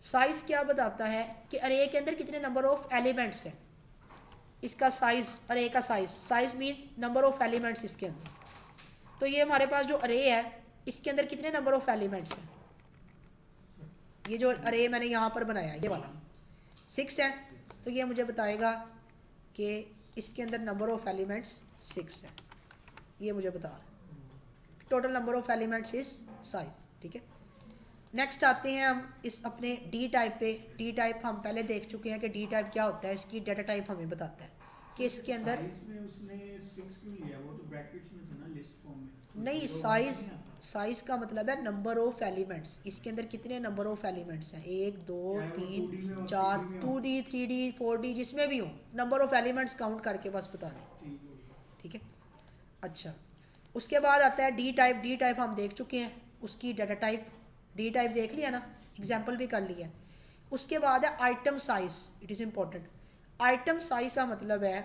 साइज क्या बताता है कि अरे के अंदर कितने नंबर ऑफ एलिमेंट्स हैं, इसका साइज, अरे का size, size means number of elements इसके अंदर। तो ये हमारे पास जो अरे है इसके अंदर कितने नंबर ऑफ एलिमेंट्स हैं, ये जो अरे मैंने यहाँ पर बनाया ये वाला 6 है। तो ये मुझे बताएगा कि इसके अंदर नंबर ऑफ एलिमेंट्स 6 है, ये मुझे बता रहा है। Total number of elements is size, ठीक है। नेक्स्ट आते हैं हम इस अपने डी टाइप पे। डी टाइप हम पहले देख चुके हैं कि डी टाइप क्या होता है, इसकी डाटा टाइप हमें बताता है कि इसके अंदर साइज में उसने 6 क्यों लिया, वो तो ब्रैकेट्स में था ना लिस्ट फॉर्म में। नहीं, साइज, साइज का मतलब है नंबर ऑफ एलिमेंट्स। इसके अंदर कितने नंबर ऑफ एलिमेंट्स हैं, 1 2 3 4, 2D 3D 4D जिसमें भी हो, नंबर ऑफ एलिमेंट्स काउंट करके बस बताने, ठीक है। अच्छा, उसके बाद आता है डी टाइप। डी टाइप हम देख चुके हैं, उसकी डाटा टाइप डी टाइप देख लिया ना, एग्जाम्पल भी कर लिया। उसके बाद है item size, it is important. Item size का मतलब है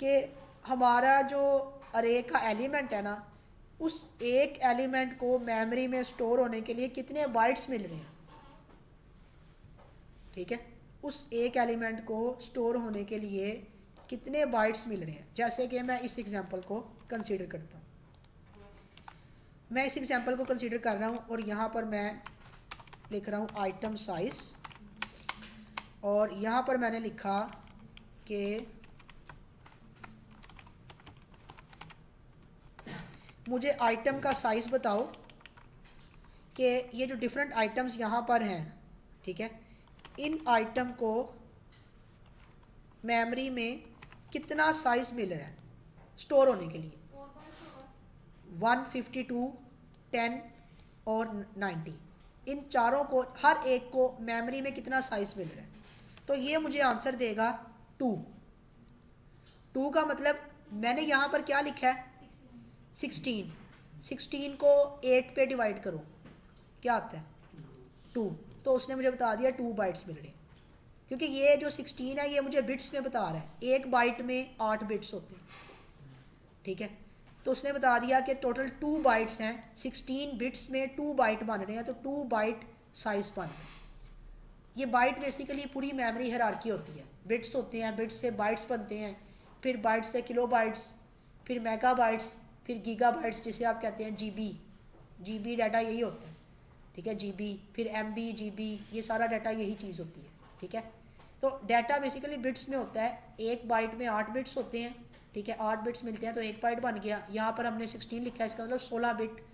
कि हमारा जो अरे का एलिमेंट है ना, उस एक एलिमेंट को मेमोरी में स्टोर होने के लिए कितने बाइट्स मिल रहे हैं, ठीक है, उस एक एलिमेंट को स्टोर होने के लिए कितने बाइट्स मिल रहे हैं। जैसे कि मैं इस एग्जांपल को कंसीडर करता हूँ, मैं इस एग्जांपल को कंसीडर कर रहा हूँ और यहाँ पर मैं लिख रहा हूँ आइटम साइज, और यहाँ पर मैंने लिखा कि मुझे आइटम का साइज़ बताओ कि ये जो डिफरेंट आइटम्स यहाँ पर हैं, ठीक है, इन आइटम को मेमोरी में कितना साइज़ मिल रहा है स्टोर होने के लिए, 152, 10 और 90। इन चारों को, हर एक को मेमोरी में कितना साइज़ मिल रहा है। तो ये मुझे आंसर देगा 2। 2 का मतलब मैंने यहाँ पर क्या लिखा है 16। 16 को 8 पे डिवाइड करो, क्या आता है 2। तो उसने मुझे बता दिया 2 बाइट्स मिल रहे हैं, क्योंकि ये जो 16 है ये मुझे बिट्स में बता रहा है, एक बाइट में 8 बिट्स होते हैं, ठीक है। तो उसने बता दिया कि टोटल 2 बाइट्स हैं, 16 बिट्स में 2 बाइट बन रहे हैं, तो 2 बाइट साइज बन रहे हैं। ये बाइट बेसिकली पूरी मेमोरी हायरार्की होती है, बिट्स होते हैं, बिट्स से बाइट्स बनते हैं, फिर बाइट्स से किलो बाइट्स, फिर मेगा बाइट्स, फिर गीगा बाइट्स जिसे आप कहते हैं जीबी। जीबी डाटा यही होता है, ठीक है, जीबी, फिर एमबी, जीबी, ये सारा डाटा यही चीज़ होती है, ठीक है। तो डाटा बेसिकली बिट्स में होता है, एक बाइट में 8 बिट्स होते हैं, ठीक है, 8 बिट्स मिलते हैं तो एक बाइट बन गया। यहाँ पर हमने 16 लिखा है, इसका मतलब 16 बिट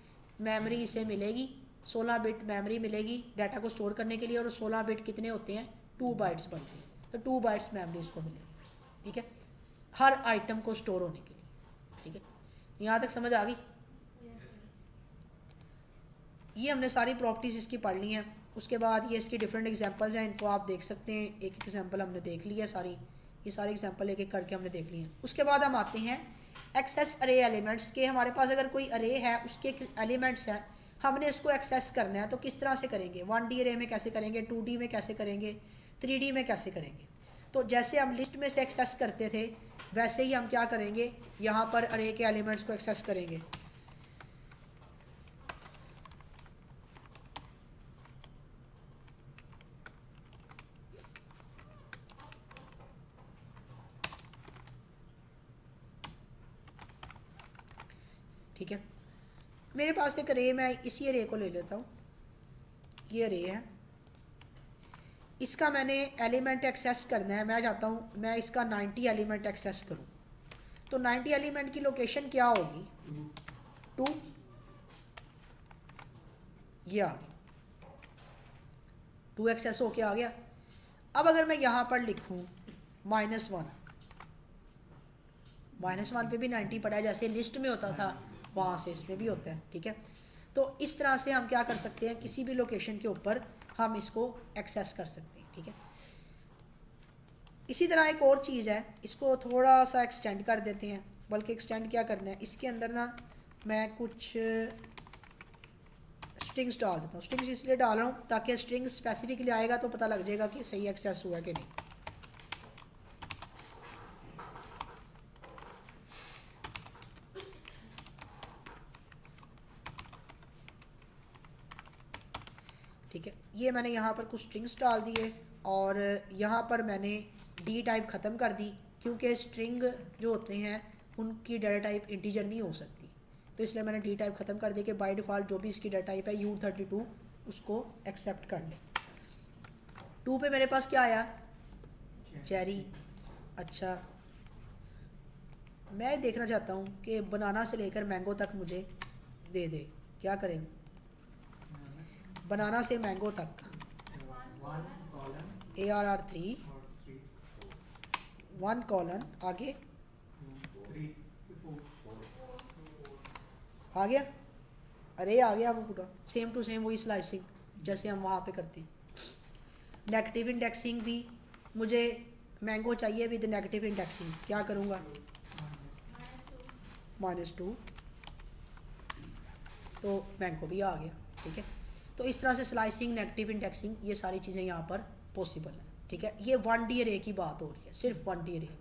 मेमोरी इसे मिलेगी, 16 बिट मेमोरी मिलेगी डाटा को स्टोर करने के लिए, और 16 बिट कितने होते हैं 2 बाइट्स बनते हैं, तो 2 बाइट्स मेमोरी इसको मिलेगी, ठीक है, हर आइटम को स्टोर होने के लिए, ठीक है। यहाँ तक समझ आ गई? ये हमने सारी प्रॉपर्टीज़ इसकी पढ़ ली हैं। उसके बाद ये इसकी डिफरेंट एग्जांपल्स हैं, इनको आप देख सकते हैं, एक एग्जांपल हमने देख ली है सारी। ये सारे एग्जांपल एक एक करके हमने देख लिए हैं। उसके बाद हम आते हैं एक्सेस अरे एलिमेंट्स के। हमारे पास अगर कोई अरे है, उसके एलिमेंट्स हैं, हमने उसको एक्सेस करना है, तो किस तरह से करेंगे? 1D अरे में कैसे करेंगे, 2D में कैसे करेंगे, 3D में कैसे करेंगे? तो जैसे हम लिस्ट में से एक्सेस करते थे वैसे ही हम क्या करेंगे, यहाँ पर अरे के एलिमेंट्स को एक्सेस करेंगे। ठीक है, मेरे पास एक अरे, मैं इसी अरे को ले लेता हूँ, ये अरे है, इसका मैंने एलिमेंट एक्सेस करना है। मैं चाहता हूँ मैं इसका 90 एलिमेंट एक्सेस करूँ, तो 90 एलिमेंट की लोकेशन क्या होगी? 2, ये आ गया, 2 एक्सेस होके आ गया। अब अगर मैं यहाँ पर लिखूँ -1, -1 पे भी 90 पड़ा है, जैसे लिस्ट में होता था वहाँ से इसमें भी होता है। ठीक है, तो इस तरह से हम क्या कर सकते हैं, किसी भी लोकेशन के ऊपर हम इसको एक्सेस कर सकते हैं। ठीक है, इसी तरह एक और चीज़ है, इसको थोड़ा सा एक्सटेंड कर देते हैं। बल्कि एक्सटेंड क्या करना है, इसके अंदर ना मैं कुछ स्ट्रिंग्स डाल देता हूँ। स्ट्रिंग्स इसलिए डाल रहा हूँ ताकि स्ट्रिंग स्पेसिफिकली आएगा तो पता लग जाएगा कि सही एक्सेस हुआ कि नहीं। ठीक है, ये मैंने यहाँ पर कुछ स्ट्रिंग्स डाल दिए और यहाँ पर मैंने डी टाइप ख़त्म कर दी, क्योंकि स्ट्रिंग जो होते हैं उनकी डाटा टाइप इंटीजर नहीं हो सकती, तो इसलिए मैंने डी टाइप ख़त्म कर दी कि बाय डिफ़ॉल्ट जो भी इसकी डाटा टाइप है U32 उसको एक्सेप्ट कर ले। 2 पे मेरे पास क्या आया? चेरी। अच्छा, मैं देखना चाहता हूँ कि बनाना से लेकर मैंगो तक मुझे दे दे। क्या करें? बनाना से मैंगो तक ARR3 1 कॉलन आगे आ गया, अरे आ गया वो पूरा सेम टू सेम वही स्लाइसिंग जैसे हम वहाँ पे करते हैं। नेगेटिव इंडेक्सिंग भी मुझे मैंगो चाहिए विद नेगेटिव इंडेक्सिंग, क्या करूँगा? -2, तो मैंगो भी आ गया। ठीक है, तो इस तरह से स्लाइसिंग, नेगेटिव इंडेक्सिंग, ये सारी चीज़ें यहाँ पर पॉसिबल है। ठीक है, ये 1D अरे की बात हो रही है, सिर्फ 1D अरे में।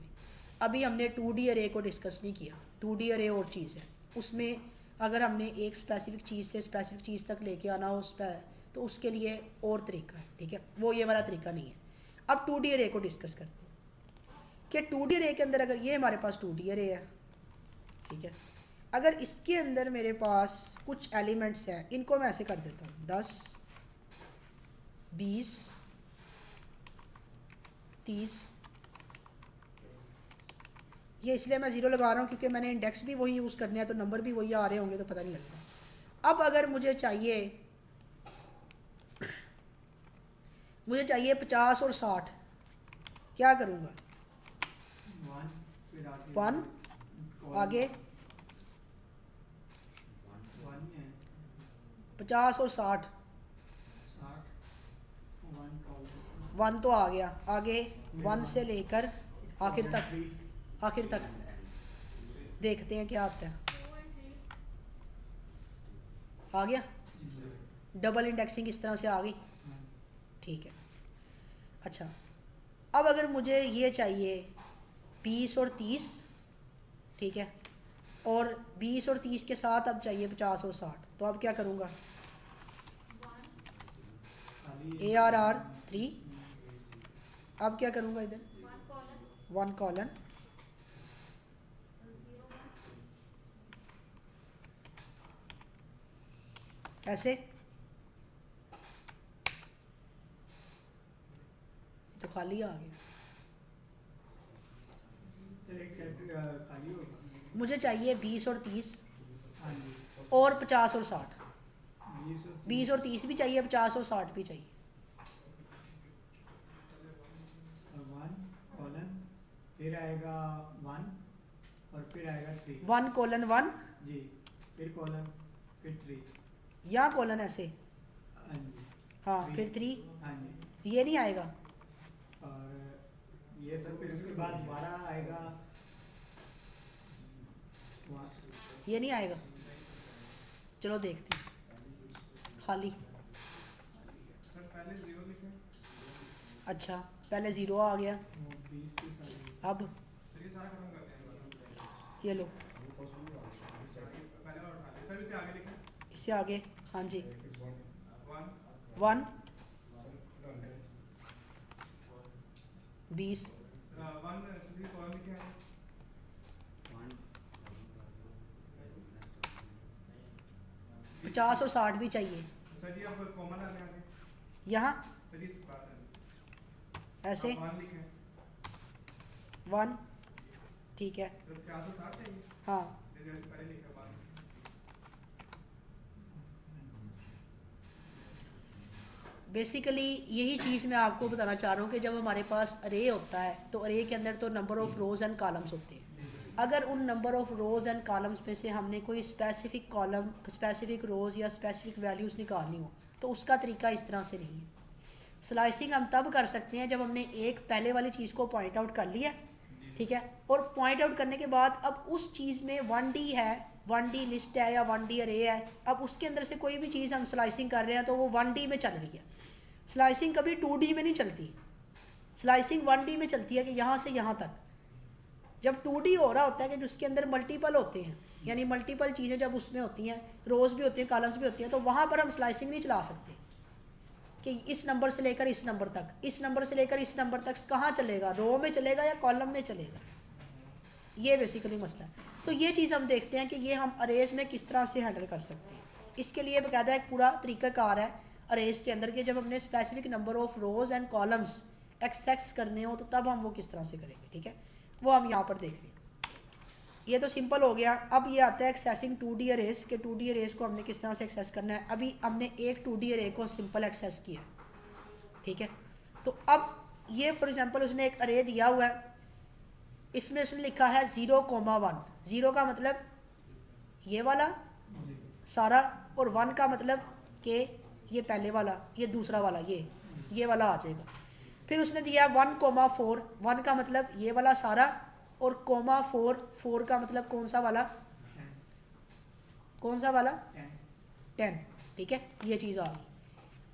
अभी हमने 2D अरे को डिस्कस नहीं किया। 2D अरे और चीज़ है, उसमें अगर हमने एक स्पेसिफिक चीज़ से स्पेसिफिक चीज़ तक लेके आना हो उस पर, तो उसके लिए और तरीका है। ठीक है, वो ये वाला तरीका नहीं है। अब 2D अरे को डिस्कस करते हैं कि 2D अरे के अंदर अगर ये हमारे पास 2D अरे है, ठीक है, अगर इसके अंदर मेरे पास कुछ एलिमेंट्स हैं, इनको मैं ऐसे कर देता हूँ 10, 20, 30। ये इसलिए मैं 0 लगा रहा हूँ क्योंकि मैंने इंडेक्स भी वही यूज़ करने हैं, तो नंबर भी वही आ रहे होंगे तो पता नहीं लगेगा। अब अगर मुझे चाहिए 50 और 60, क्या करूँगा? 1 आगे 50 और 60, 1 तो आ गया, आगे 1 से लेकर आखिर तक देखते हैं क्या आता है। आ गया, डबल इंडेक्सिंग इस तरह से आ गई। ठीक है, अच्छा, अब अगर मुझे ये चाहिए 20 और 30, ठीक है, और 20 और 30 के साथ अब चाहिए 50 और 60, तो अब क्या करूँगा? ARR3, अब क्या करूँगा इधर? 1 कॉलन ऐसे, तो खाली आ गया। मुझे चाहिए 20 और 30 और 50 और 60, 20 और 30 भी चाहिए, 50 और 60 भी चाहिए। 1 कॉलन, फिर आएगा 1 और फिर आएगा 3। 1 कॉलन 1 जी, फिर कॉलन, फिर 3। या कॉलन ऐसे, हाँ जी, हाँ, फिर 3, हाँ जी, ये नहीं आएगा। और ये सर फिर इसके बाद 12 आएगा। ये नहीं आएगा, चलो देखते हैं। खाली सर पहले 0 लिखें। अच्छा, पहले 0 आ गया, 20 के साथ अब सर ये सारा खत्म करते हैं। ये लो पहले और उठा लें। सर इसे आगे लिखें। इससे आगे, हाँ जी, 1 1 20 1 जल्दी कॉलम लिखें आगे। 50 और 60 भी चाहिए सर ये अब कॉमन आने आगे। यहाँ, सर इस बात है ऐसे 1 लिखें। 1, ठीक है, सर 50 और 60 चाहिए। हाँ। फिर जैसे पहले लिखा 1। बेसिकली यही चीज़ मैं आपको बताना चाह रहा हूँ कि जब हमारे पास अरे होता है तो अरे के अंदर तो number of rows and columns होते हैं। अगर उन number of rows and columns में से हमने कोई स्पेसिफिक कॉलम, स्पेसिफिक रोज़ या स्पेसिफिक वैल्यूज़ निकालनी हो तो उसका तरीका इस तरह से नहीं है। स्लाइसिंग हम तब कर सकते हैं जब हमने एक पहले वाली चीज़ को पॉइंट आउट कर लिया, ठीक है, और पॉइंट आउट करने के बाद अब उस चीज़ में 1D है, 1D लिस्ट है या 1D अरे है, अब उसके अंदर से कोई भी चीज़ हम स्लाइसिंग कर रहे हैं तो वो 1D में चल रही है। स्लाइसिंग कभी 2D में नहीं चलती, स्लाइसिंग 1D में चलती है कि यहाँ से यहाँ तक। जब 2D हो रहा होता है कि जिसके अंदर मल्टीपल होते हैं, यानी मल्टीपल चीज़ें जब उसमें होती हैं, रोज़ भी होती हैं, कॉलम्स भी होती हैं, तो वहाँ पर हम स्लाइसिंग नहीं चला सकते कि इस नंबर से लेकर इस नंबर तक, इस नंबर से लेकर इस नंबर तक कहाँ चलेगा, रो में चलेगा या कॉलम में चलेगा। ये बेसिकली मसला है। तो ये चीज़ हम देखते हैं कि ये हम अरेज में किस तरह से हैंडल कर सकते हैं। इसके लिए बाकायदा एक पूरा तरीक़ाकार है अरेज के अंदर कि जब हमने specific number of rows and columns access करने हो तो तब हम वो किस तरह से करेंगे, ठीक है, वो हम यहाँ पर देख रहे हैं। ये तो सिंपल हो गया। अब ये आता है एक्सेसिंग 2D अरेज के 2D अरेज को हमने किस तरह से एक्सेस करना है। अभी हमने एक 2D अरे को सिंपल एक्सेस किया, ठीक है, तो अब ये फॉर एग्जांपल उसने एक अरे दिया हुआ है, इसमें उसने लिखा है 0,1। 0 का मतलब ये वाला सारा, और 1 का मतलब कि ये पहले वाला, ये दूसरा वाला, ये वाला आ जाएगा। फिर उसने दिया 1,4। 1 का मतलब ये वाला सारा, और कोमा 4, 4 का मतलब कौन सा वाला, कौन सा वाला, 10, ठीक है, ये चीज़ आ गई।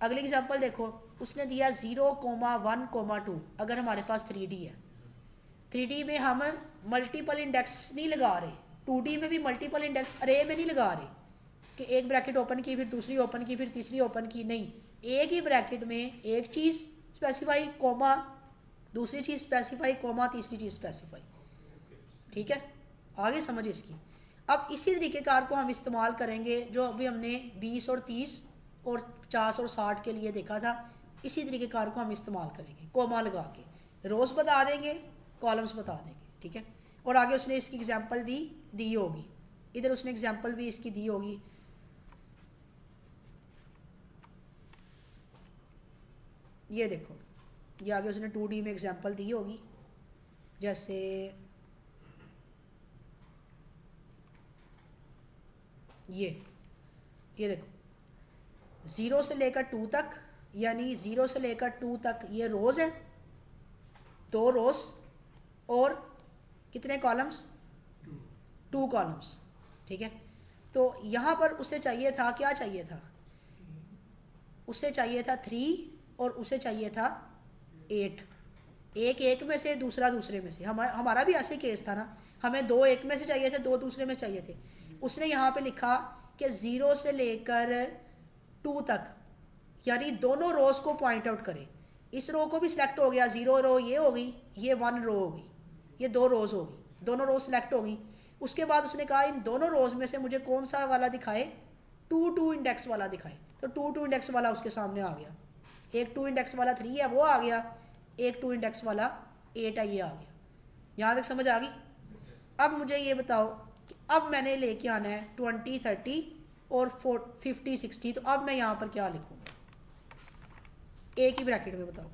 अगली एग्जांपल देखो, उसने दिया 0,1,2। अगर हमारे पास 3D है, 3D में हम मल्टीपल इंडेक्स नहीं लगा रहे, 2D में भी मल्टीपल इंडेक्स अरे में नहीं लगा रहे कि एक ब्रैकेट ओपन की फिर दूसरी ओपन की फिर तीसरी ओपन की, नहीं, एक ही ब्रैकेट में एक चीज़ स्पेसिफाई कोमा, दूसरी चीज़ स्पेसिफाई कोमा, तीसरी चीज़ स्पेसिफाई, ठीक है, आगे समझ इसकी। अब इसी तरीके कार को हम इस्तेमाल करेंगे जो अभी हमने 20 और 30 और 50 और 60 के लिए देखा था। इसी तरीके कार को हम इस्तेमाल करेंगे, कोमा लगा के रोज़ बता देंगे, कॉलम्स बता देंगे, ठीक है। और आगे उसने इसकी एग्जांपल भी दी होगी, इधर उसने एग्जांपल भी इसकी दी होगी। ये देखो, ये आगे उसने 2D में एग्जांपल दी होगी, जैसे ये देखो, 0 से लेकर 2 तक, यानी 0 से लेकर 2 तक ये रोज़ है, 2 रोज़ और कितने कॉलम्स, 2 कॉलम्स, ठीक है। तो यहाँ पर उसे चाहिए था, क्या चाहिए था, उसे चाहिए था 3 और उसे चाहिए था 8। एक में से, दूसरा दूसरे में से। हमारा भी ऐसे केस था ना, हमें 2 एक में से चाहिए थे, 2 दूसरे में चाहिए थे। उसने यहाँ पे लिखा कि 0 से लेकर 2 तक, यानी दोनों रोज़ को पॉइंट आउट करें। इस रो को भी सिलेक्ट हो गया, 0 रो ये हो गई, ये 1 रो हो गई, ये 2 रोज़ हो गई, दोनों रोज़ सिलेक्ट हो गई। उसके बाद उसने कहा इन दोनों रोज़ में से मुझे कौन सा वाला दिखाए, 2 इंडेक्स वाला दिखाए। तो 2 इंडेक्स वाला उसके सामने आ गया। एक 2 इंडेक्स वाला 3 है वो आ गया, एक 2 इंडेक्स वाला 8 है ये आ गया। यहाँ तक समझ आ गई। अब मुझे ये बताओ कि अब मैंने लेके आना है 20, 30 और 50, 60। तो अब मैं यहाँ पर क्या लिखूँगा, एक ही ब्रैकेट में बताओ,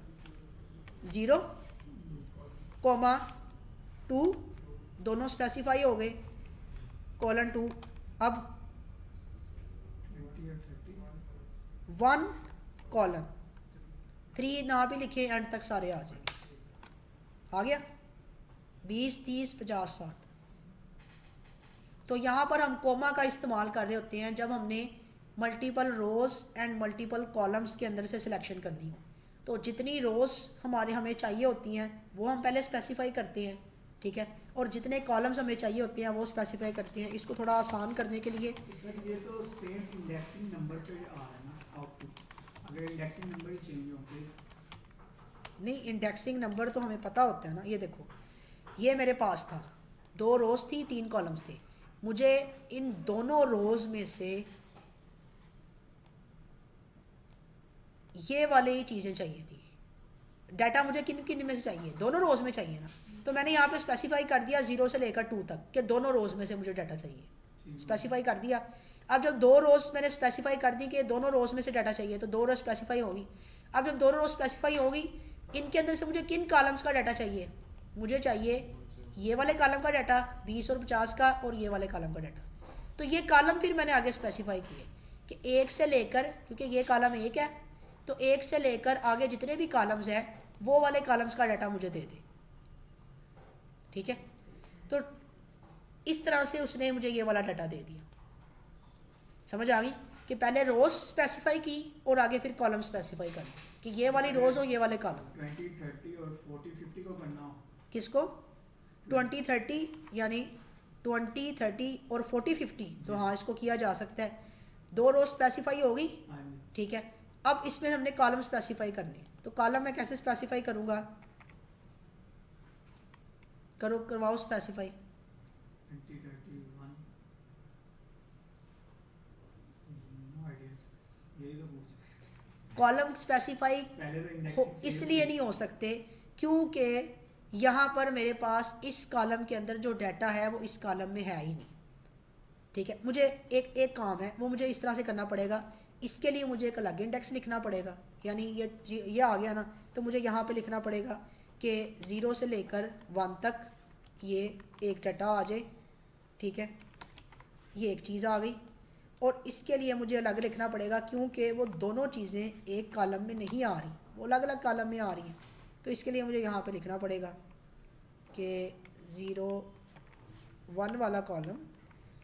0,2 दोनों स्पेसिफाई हो गए, :2। अब 1 :3 ना भी लिखे, एंड तक सारे आ जाएंगे। आ गया 20, 30, 50, 60। तो यहाँ पर हम कोमा का इस्तेमाल कर रहे होते हैं जब हमने multiple rows and multiple columns के अंदर से सिलेक्शन करनी हो। तो जितनी रोज़ हमें चाहिए होती हैं वो हम पहले स्पेसिफाई करते हैं, ठीक है, और जितने कॉलम्स हमें चाहिए होते हैं वो स्पेसिफाई करते हैं। इसको थोड़ा आसान करने के लिए सर ये तो सेम इंडेक्सिंग नंबर पे आ रहा है ना आउटपुट, अगर इंडेक्सिंग नंबर ही चेंज होंगे। नहीं, इंडेक्सिंग नंबर तो हमें पता होता है ना। ये देखो, ये मेरे पास था, 2 रोज़ थी, 3 कॉलम्स थे। मुझे इन दोनों रोज़ में से ये वाली चीज़ें चाहिए थी। डाटा मुझे किन किन में से चाहिए? दोनों रोज़ में चाहिए ना। तो मैंने यहाँ पे स्पेसिफाई कर दिया 0 से लेकर 2 तक कि दोनों रोज़ में से मुझे डाटा चाहिए। स्पेसिफाई कर दिया। अब जब 2 रोज़ मैंने स्पेसिफाई कर दी कि दोनों रोज़ में से डाटा चाहिए, तो 2 रोज़ स्पेसिफाई होगी। अब जब दोनों रोज़ स्पेसिफाई होगी, इनके अंदर से मुझे किन कॉलम्स का डाटा चाहिए? मुझे चाहिए ये वाले कॉलम का डाटा 20 और 50 का, और ये वाले कॉलम का डाटा। तो ये कॉलम फिर मैंने आगे स्पेसिफाई किए कि 1 से लेकर, क्योंकि ये कॉलम 1 है, तो 1 से लेकर आगे जितने भी कॉलम्स हैं वो वाले कॉलम्स का डाटा मुझे दे दे, ठीक है। तो इस तरह से उसने मुझे ये वाला डाटा दे दिया। समझ आ गई कि पहले रोज़ स्पेसिफाई की और आगे फिर कॉलम स्पेसिफाई कर कि ये वाली रोज़ हो, ये वाले कॉलम। 20, 30 और 40, 50 को करना हो। किसको? 20, 30 यानी 20, 30 और 40, 50। तो हाँ, इसको किया जा सकता है। 2 रोज़ स्पेसिफाई होगी, हाँ जी। ठीक है। अब इसमें हमने कॉलम स्पेसिफाई करने। तो कॉलम मैं कैसे स्पेसिफाई करूँगा? करवाओ स्पेसिफाई। 20, 31 नो आइडियाज, यही तो पूछ। कॉलम स्पेसिफाई पहले तो इंडेक्सिंग इसलिए नहीं हो सकते क्योंकि यहाँ पर मेरे पास इस कॉलम के अंदर जो डाटा है वो इस कॉलम में है ही नहीं, ठीक है। मुझे एक काम है, वो मुझे इस तरह से करना पड़ेगा। इसके लिए मुझे एक अलग इंडेक्स लिखना पड़ेगा, यानी ये आ गया ना, तो मुझे यहाँ पे लिखना पड़ेगा कि 0 से लेकर 1 तक ये एक डाटा आ जाए, ठीक है। ये एक चीज़ आ गई, और इसके लिए मुझे अलग लिखना पड़ेगा क्योंकि वो दोनों चीज़ें एक कॉलम में नहीं आ रही, वो अलग अलग कॉलम में आ रही हैं। तो इसके लिए मुझे यहाँ पे लिखना पड़ेगा कि 0, 1 वाला कॉलम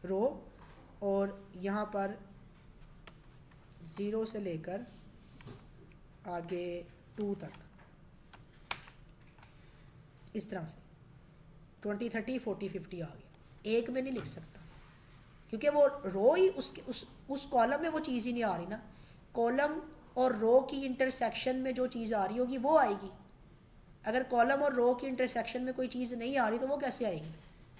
रो, और यहाँ पर 0 से लेकर आगे 2 तक, इस तरह से 20, 30, 40, 50 आ गया। एक में नहीं लिख सकता क्योंकि वो रो ही उस कॉलम में वो चीज़ ही नहीं आ रही ना। कॉलम और रो की इंटरसेक्शन में जो चीज़ आ रही होगी वो आएगी। अगर कॉलम और रो की इंटरसेक्शन में कोई चीज़ नहीं आ रही तो वो कैसे आएगी?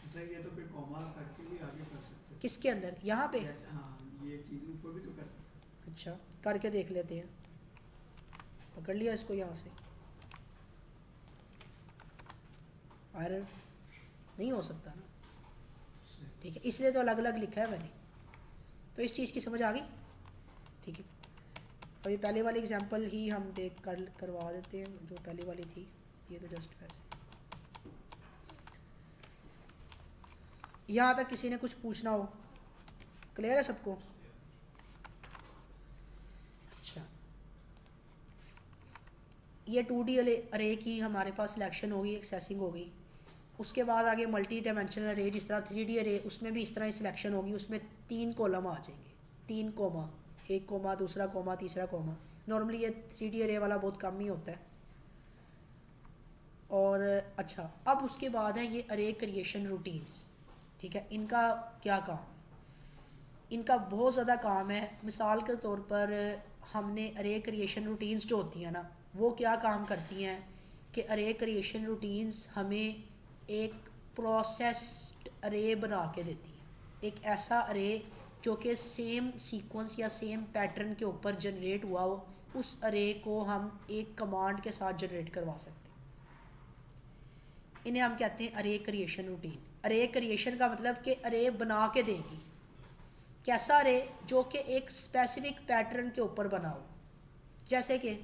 सर ये तो फिर कॉमा करके भी आगे कर सकते हैं। किसके अंदर? यहाँ पे? हाँ, ये चीज़ ऊपर भी तो कर सकते हैं। अच्छा, करके देख लेते हैं। पकड़ लिया इसको यहाँ से। एरर नहीं हो सकता ना, ठीक है, इसलिए तो अलग अलग लिखा है मैंने। तो इस चीज़ की समझ आ गई, ठीक है। अभी पहले वाली एग्जांपल ही हम करवा देते हैं, जो पहले वाली थी। ये तो जस्ट वैसे। यहाँ तक किसी ने कुछ पूछना हो? क्लियर है सबको? अच्छा, ये 2D अरे की हमारे पास सिलेक्शन होगी, एक्सेसिंग होगी। उसके बाद आगे मल्टी डायमेंशनल अरे, जिस तरह 3D अरे, उसमें भी इस तरह ही सिलेक्शन होगी। उसमें 3 कॉलम आ जाएंगे, 3 कोमा, एक कोमा, दूसरा कोमा, तीसरा कोमा। नॉर्मली ये 3D अरे वाला बहुत कम ही होता है। और अच्छा, अब उसके बाद है ये अरे क्रिएशन रूटीन्स, ठीक है। इनका क्या काम? इनका बहुत ज़्यादा काम है। मिसाल के तौर पर हमने अरे क्रिएशन रूटीन्स जो होती हैं ना, वो क्या काम करती हैं कि अरे क्रिएशन रूटीन्स हमें एक प्रोसेस्ड अरे बना के देती है। एक ऐसा अरे जो कि सेम सीक्वेंस या सेम पैटर्न के ऊपर जनरेट हुआ हो, उस अरे को हम एक कमांड के साथ जनरेट करवा सकते हैं। इन्हें हम कहते हैं अरे क्रिएशन रूटीन। अरे क्रिएशन का मतलब कि अरे बना के देगी। कैसा अरे? जो कि एक स्पेसिफिक पैटर्न के ऊपर बना हो। जैसे कि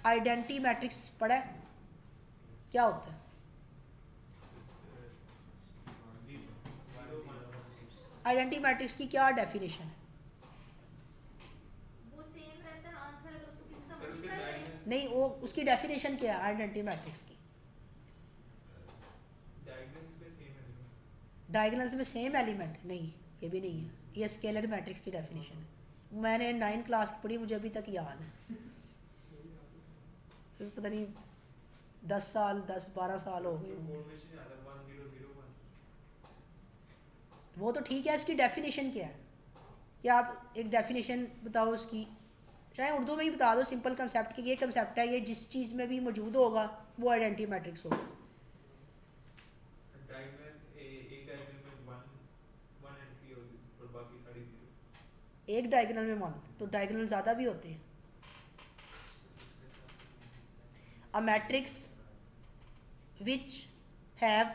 आइडेंटिटी मैट्रिक्स पढ़ा है? क्या होता है आइडेंटिटी मैट्रिक्स की? क्या डेफिनेशन है? वो सेम रहता है आंसर, अगर उसको किसी से मल्टीप्लाई करें। नहीं, वो उसकी डेफिनेशन क्या है आइडेंटिटी मैट्रिक्स की? डायगोनल्स में सेम एलिमेंट नहीं, ये भी नहीं है, ये स्केलर मैट्रिक्स की डेफिनेशन है। मैंने 9 क्लास की पढ़ी, मुझे अभी तक याद है, फिर पता नहीं 10-12 साल हो गए होंगे। वो तो ठीक है, इसकी डेफिनेशन क्या है? क्या आप एक डेफिनेशन बताओ उसकी, चाहे उर्दू में ही बता दो, सिंपल कंसेप्ट कि ये कंसेप्ट है, ये जिस चीज़ में भी मौजूद होगा वो आइडेंटिटी मैट्रिक्स होगा। एक डायगोनल में 1, तो डायगोनल ज़्यादा भी होते हैं। A matrix which have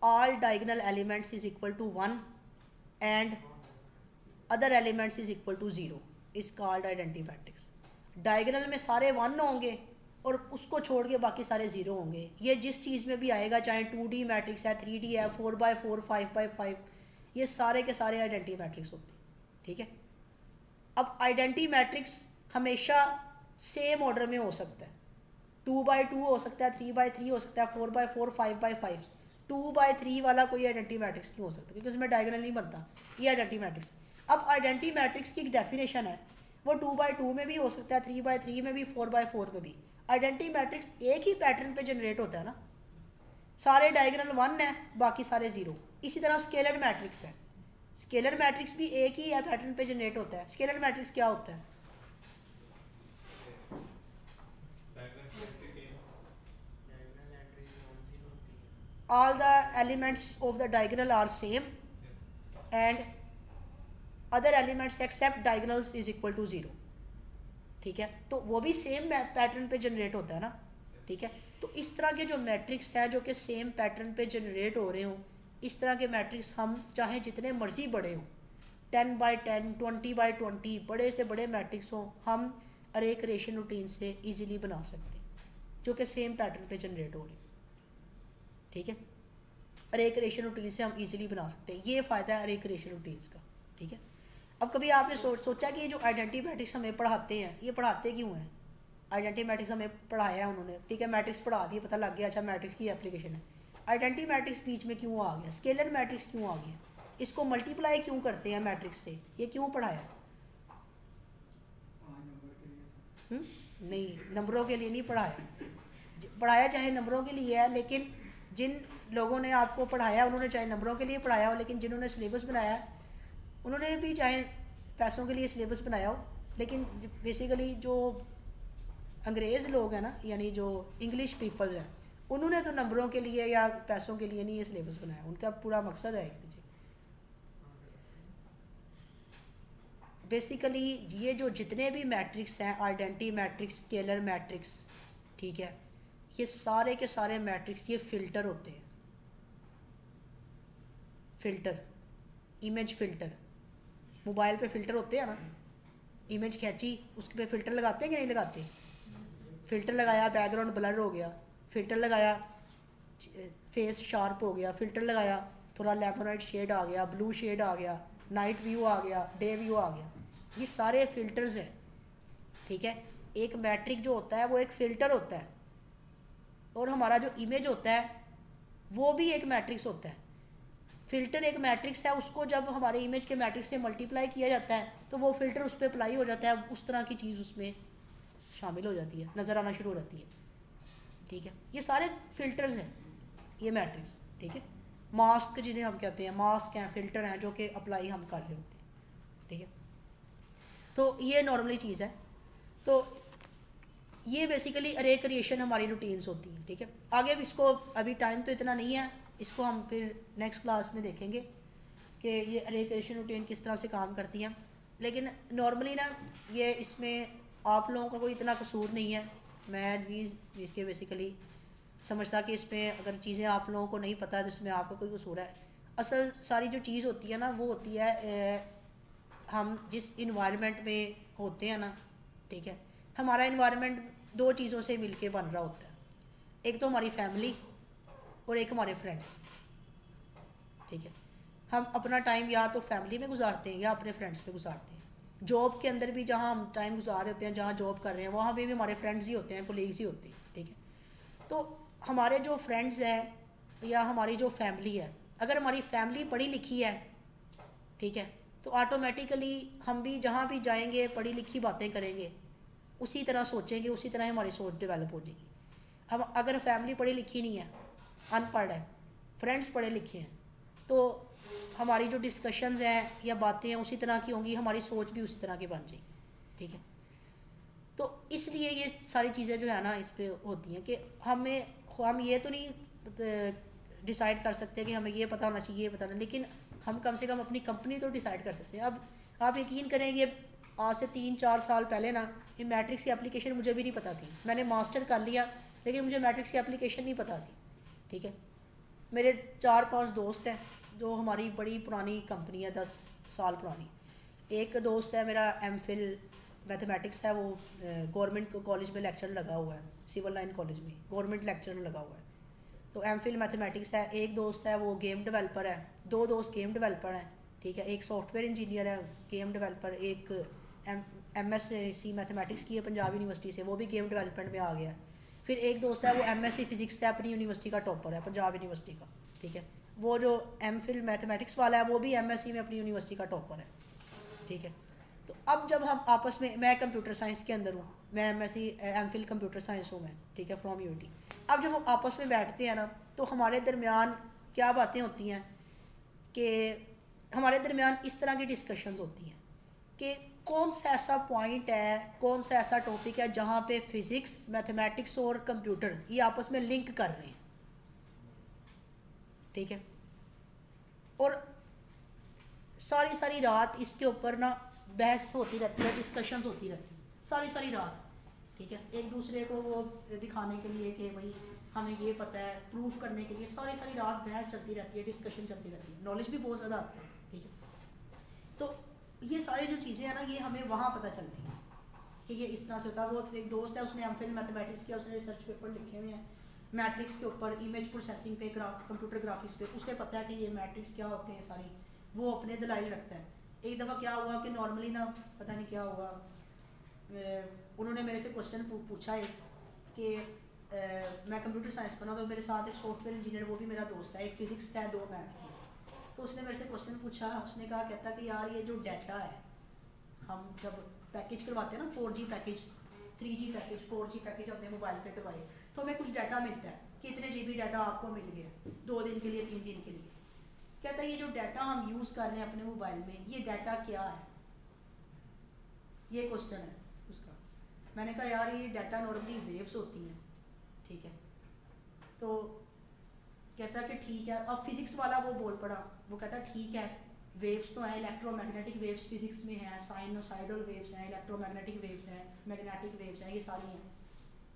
all diagonal elements is equal to 1 and other elements is equal to 0 is called identity matrix. Diagonal में सारे 1 होंगे और उसको छोड़ के बाकी सारे 0 होंगे। ये जिस चीज़ में भी आएगा, चाहे 2D मैट्रिक्स है, 3D है, 4x4, 5x5, ये सारे के सारे आइडेंटिटी मैट्रिक्स होते हैं। ठीक है, अब आइडेंटिटी मैट्रिक्स हमेशा सेम ऑर्डर में हो सकता है, 2x2 हो सकता है, 3x3 हो सकता है, 4x4, 5x5। 2x3 वाला कोई आइडेंटिटी मैट्रिक्स नहीं हो सकता क्योंकि उसमें डायगोनल नहीं बनता, ये आइडेंटिटी मैट्रिक्स। अब आइडेंटिटी मैट्रिक्स की एक डेफिनेशन है, वो 2x2 में भी हो सकता है, 3x3 में भी, 4x4 में भी। आइडेंटिटी मैट्रिक्स एक ही पैटर्न पे जनरेट होता है ना, सारे डायगोनल 1 है, बाकी सारे 0। इसी तरह स्केलर मैट्रिक्स है, स्केलर मैट्रिक्स भी एक ही पैटर्न पे जनरेट होता है। स्केलर मैट्रिक्स क्या होता है? all the elements of the diagonal are same and other elements except diagonals is equal to 0। ठीक है, तो वो भी सेम पैटर्न पे जनरेट होता है ना। ठीक है, तो इस तरह के जो मैट्रिक्स है जो कि सेम पैटर्न पे जनरेट हो रहे हो, इस तरह के मैट्रिक्स हम चाहे जितने मर्जी बड़े हों, 10x10, 20x20, बड़े से बड़े मैट्रिक्स हों, हम अरे क्रिएशन रूटीन से इजीली बना सकते हैं जो कि सेम पैटर्न पे जनरेट हो रहे हैं। ठीक है, अरे क्रिएशन रूटीन से हम इजीली बना सकते हैं, ये फ़ायदा है अरे क्रिएशन रूटीन्स का। ठीक है, अब कभी आपने सोचा कि ये जो आइडेंटिटी मैट्रिक्स हमें पढ़ाते हैं, ये पढ़ाते क्यों हैं? आइडेंटिटी मैट्रिक्स हमें पढ़ाया है उन्होंने, ठीक है, मैट्रिक्स पढ़ा दिए, पता लग गया अच्छा मैट्रिक्स की एप्लीकेशन है। आइडेंटिटी मैट्रिक्स बीच में क्यों आ गया? स्केलर मैट्रिक्स क्यों आ गया? इसको मल्टीप्लाई क्यों करते हैं मैट्रिक्स से, ये क्यों पढ़ाया? नहीं, नंबरों के लिए नहीं पढ़ाया, पढ़ाया चाहे नंबरों के लिए है, लेकिन जिन लोगों ने आपको पढ़ाया उन्होंने चाहे नंबरों के लिए पढ़ाया हो, लेकिन जिन्होंने सिलेबस बनाया उन्होंने भी चाहे पैसों के लिए सिलेबस बनाया हो, लेकिन बेसिकली जो अंग्रेज़ लोग हैं ना, यानी जो इंग्लिश पीपल्स हैं, उन्होंने तो नंबरों के लिए या पैसों के लिए नहीं ये सिलेबस बनाया, उनका पूरा मकसद है पीछे। बेसिकली ये जो जितने भी मैट्रिक्स हैं, आइडेंटिटी मैट्रिक्स, स्केलर मैट्रिक्स, ठीक है, ये सारे के सारे मैट्रिक्स ये फ़िल्टर होते हैं। फ़िल्टर, इमेज फ़िल्टर, मोबाइल पे फ़िल्टर होते हैं ना, इमेज खींची उसके पे फ़िल्टर लगाते हैं कि नहीं लगाते? फ़िल्टर लगाया बैकग्राउंड ब्लर हो गया, फ़िल्टर लगाया फेस शार्प हो गया, फ़िल्टर लगाया थोड़ा लेमोनाइट शेड आ गया, ब्लू शेड आ गया, नाइट व्यू आ गया, डे व्यू आ गया, ये सारे फ़िल्टर्स हैं। ठीक है, एक मैट्रिक जो होता है वो एक फ़िल्टर होता है, और हमारा जो इमेज होता है वो भी एक मैट्रिक्स होता है। फ़िल्टर एक मैट्रिक्स है, उसको जब हमारे इमेज के मैट्रिक्स से मल्टीप्लाई किया जाता है तो वो फ़िल्टर उस पर अप्लाई हो जाता है, उस तरह की चीज़ उसमें शामिल हो जाती है, नज़र आना शुरू हो जाती है। ठीक है, ये सारे फ़िल्टर्स हैं ये मैट्रिक्स। ठीक है, मास्क जिन्हें हम कहते हैं, मास्क हैं, फ़िल्टर हैं जो कि अप्लाई हम कर रहे होते हैं। ठीक है, तो ये नॉर्मली चीज़ है। तो ये बेसिकली अरे क्रिएशन हमारी रूटीन्स होती हैं। ठीक है, आगे इसको अभी टाइम तो इतना नहीं है, इसको हम फिर नेक्स्ट क्लास में देखेंगे कि ये अरे क्रिएशन रूटीन किस तरह से काम करती हैं। लेकिन नॉर्मली ना ये इसमें आप लोगों का कोई इतना कसूर नहीं है, मैं भी इसके बेसिकली समझता कि इसमें अगर चीज़ें आप लोगों को नहीं पता तो इसमें आपका कोई कसूर है। असल सारी जो चीज़ होती है ना वो होती है हम जिस इन्वायरमेंट में होते हैं ना, ठीक है, हमारा इन्वायरमेंट दो चीज़ों से मिलके बन रहा होता है, एक तो हमारी फैमिली और एक हमारे फ्रेंड्स। ठीक है, हम अपना टाइम या तो फैमिली में गुजारते हैं या अपने फ्रेंड्स में गुजारते हैं। जॉब के अंदर भी जहाँ हम टाइम गुजार रहे होते हैं, जहाँ जॉब कर रहे हैं, वहाँ भी हमारे फ्रेंड्स ही होते हैं, कोलीग्स ही होते हैं। ठीक है, तो हमारे जो फ्रेंड्स हैं या हमारी जो फैमिली है अगर हमारी फैमिली पढ़ी लिखी है, ठीक है, तो ऑटोमेटिकली हम भी जहाँ भी जाएंगे पढ़ी लिखी बातें करेंगे, उसी तरह सोचेंगे, उसी तरह हमारी सोच डेवलप हो जाएगी। अब अगर फैमिली पढ़ी लिखी नहीं है, अनपढ़ है, फ्रेंड्स पढ़े लिखे हैं, तो हमारी जो डिस्कशंस हैं या बातें हैं उसी तरह की होंगी, हमारी सोच भी उसी तरह की बन जाएगी, ठीक है। तो इसलिए ये सारी चीज़ें जो है ना इस पे होती हैं कि हम ये तो नहीं डिसाइड कर सकते कि हमें ये पता होना चाहिए, ये पता नहीं, लेकिन हम कम से कम अपनी कंपनी तो डिसाइड कर सकते हैं। अब आप यकीन करेंगे, आज से 3-4 साल पहले ना ये मैट्रिक्स की एप्लीकेशन मुझे भी नहीं पता थी। मैंने मास्टर कर लिया लेकिन मुझे मैट्रिक्स की एप्लीकेशन नहीं पता थी, ठीक है। मेरे 4-5 दोस्त हैं जो हमारी बड़ी पुरानी कंपनी है, 10 साल पुरानी। एक दोस्त है मेरा एमफिल मैथमेटिक्स है, वो गवर्नमेंट कॉलेज में लेक्चर लगा हुआ है, सिविल लाइन कॉलेज में गवर्नमेंट लेक्चर लगा हुआ है, तो एमफिल मैथमेटिक्स है। एक दोस्त है वो गेम डेवलपर है, 2 दोस्त गेम डेवलपर हैं, ठीक है। एक सॉफ्टवेयर इंजीनियर है, गेम डेवलपर। एक MSc मैथमेटिक्स की है पंजाब यूनिवर्सिटी से, वो भी गेम डेवलपमेंट में आ गया है। फिर एक दोस्त है वो MSc फिजिक्स से अपनी यूनिवर्सिटी का टॉपर है, पंजाब यूनिवर्सिटी का, ठीक है। वो जो एमफिल मैथमेटिक्स वाला है वो भी MSc में अपनी यूनिवर्सिटी का टॉपर है, ठीक है। तो अब जब हम आपस में, मैं कंप्यूटर साइंस के अंदर हूँ, मैं MSc एमफिल कंप्यूटर साइंस हूँ मैं, ठीक है, फ्रॉम UT। अब जब हम आपस में बैठते हैं ना तो हमारे दरमियान क्या बातें होती हैं कि हमारे दरमियान इस तरह की डिस्कशंस होती हैं कि कौन सा ऐसा पॉइंट है, कौन सा ऐसा टॉपिक है जहाँ पे फिज़िक्स, मैथमेटिक्स और कंप्यूटर ये आपस में लिंक कर रहे हैं, ठीक है। और सारी रात इसके ऊपर ना बहस होती रहती है, डिस्कशंस होती रहती है सारी रात, ठीक है। एक दूसरे को वो दिखाने के लिए कि भाई हमें ये पता है, प्रूफ करने के लिए सारी रात बहस चलती रहती है, डिस्कशन चलती रहती है, नॉलेज भी बहुत ज़्यादा आता है, ठीक है। तो ये सारी जो चीज़ें हैं ना ये हमें वहाँ पता चलती हैं कि ये इस तरह से होता है। वो एक दोस्त है उसने एमफिल मैथमेटिक्स किया, उसने रिसर्च पेपर लिखे हुए हैं मैट्रिक्स के ऊपर, इमेज प्रोसेसिंग पे, कंप्यूटर ग्राफिक्स पे, उसे पता है कि ये मैट्रिक्स क्या होते हैं सारी, वो अपने दलाइल रखता है। एक दफ़ा क्या हुआ कि नॉर्मली ना पता नहीं क्या हुआ, उन्होंने मेरे से क्वेश्चन पूछा है कि मैं कंप्यूटर साइंस का ना, तो मेरे साथ एक सॉफ्टवेयर इंजीनियर वो भी मेरा दोस्त है, एक फिजिक्स का है, 2 मैथ की। तो उसने मेरे से क्वेश्चन पूछा, उसने कहा, कहता कि यार ये जो डाटा है, हम जब पैकेज करवाते हैं ना 4G package, 3G package, 4G package अपने मोबाइल पे करवाए, तो हमें कुछ डाटा मिलता है कि इतने GB डाटा आपको मिल गया 2 दिन के लिए, 3 दिन के लिए। कहता है ये जो डाटा हम यूज़ कर रहे हैं अपने मोबाइल में, ये डाटा क्या है, ये क्वेश्चन है उसका। मैंने कहा यार ये डाटा नॉर्मली वेव्स होती हैं, ठीक है। तो कहता कि ठीक है। अब फिजिक्स वाला वो बोल पड़ा, वो कहता ठीक है, वेव्स तो हैं, इलेक्ट्रोमैग्नेटिक वेव्स फिजिक्स में हैं, साइनोसाइडल वेव्स हैं, इलेक्ट्रोमैग्नेटिक वेव्स हैं, मैग्नेटिक वेव्स हैं, ये सारी हैं।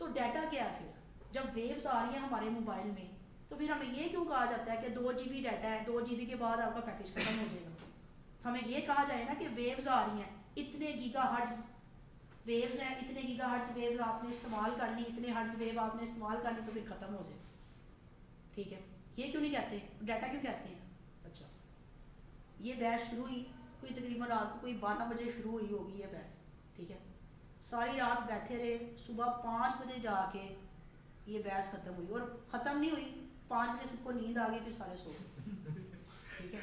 तो डाटा क्या है फिर, जब वेव्स आ रही हैं हमारे मोबाइल में, तो फिर हमें ये क्यों कहा जाता है कि 2 GB डाटा है, 2 GB के बाद आपका पैकेज खत्म हो जाएगा। हमें ये कहा जाए ना कि वेव्स आ रही हैं, इतने गीगाहर्ट्ज़ वेव्स हैं, इतने गीगाहर्ट्ज़ वेव आपने इस्तेमाल करनी, इतने हर्ट्ज़ वेव आपने इस्तेमाल करनी, तो फिर ख़त्म हो जाए, ठीक है। ये क्यों नहीं कहते, डाटा क्यों कहते हैं। अच्छा, ये बहस शुरू हुई कोई तकरीबन रात को कोई 12 बजे शुरू हुई होगी ये बहस, ठीक है। सारी रात बैठे रहे, सुबह 5 बजे जाके ये बहस ख़त्म हुई, और ख़त्म नहीं हुई, 5 बजे सबको नींद आ गई, फिर सारे सो गए, ठीक है।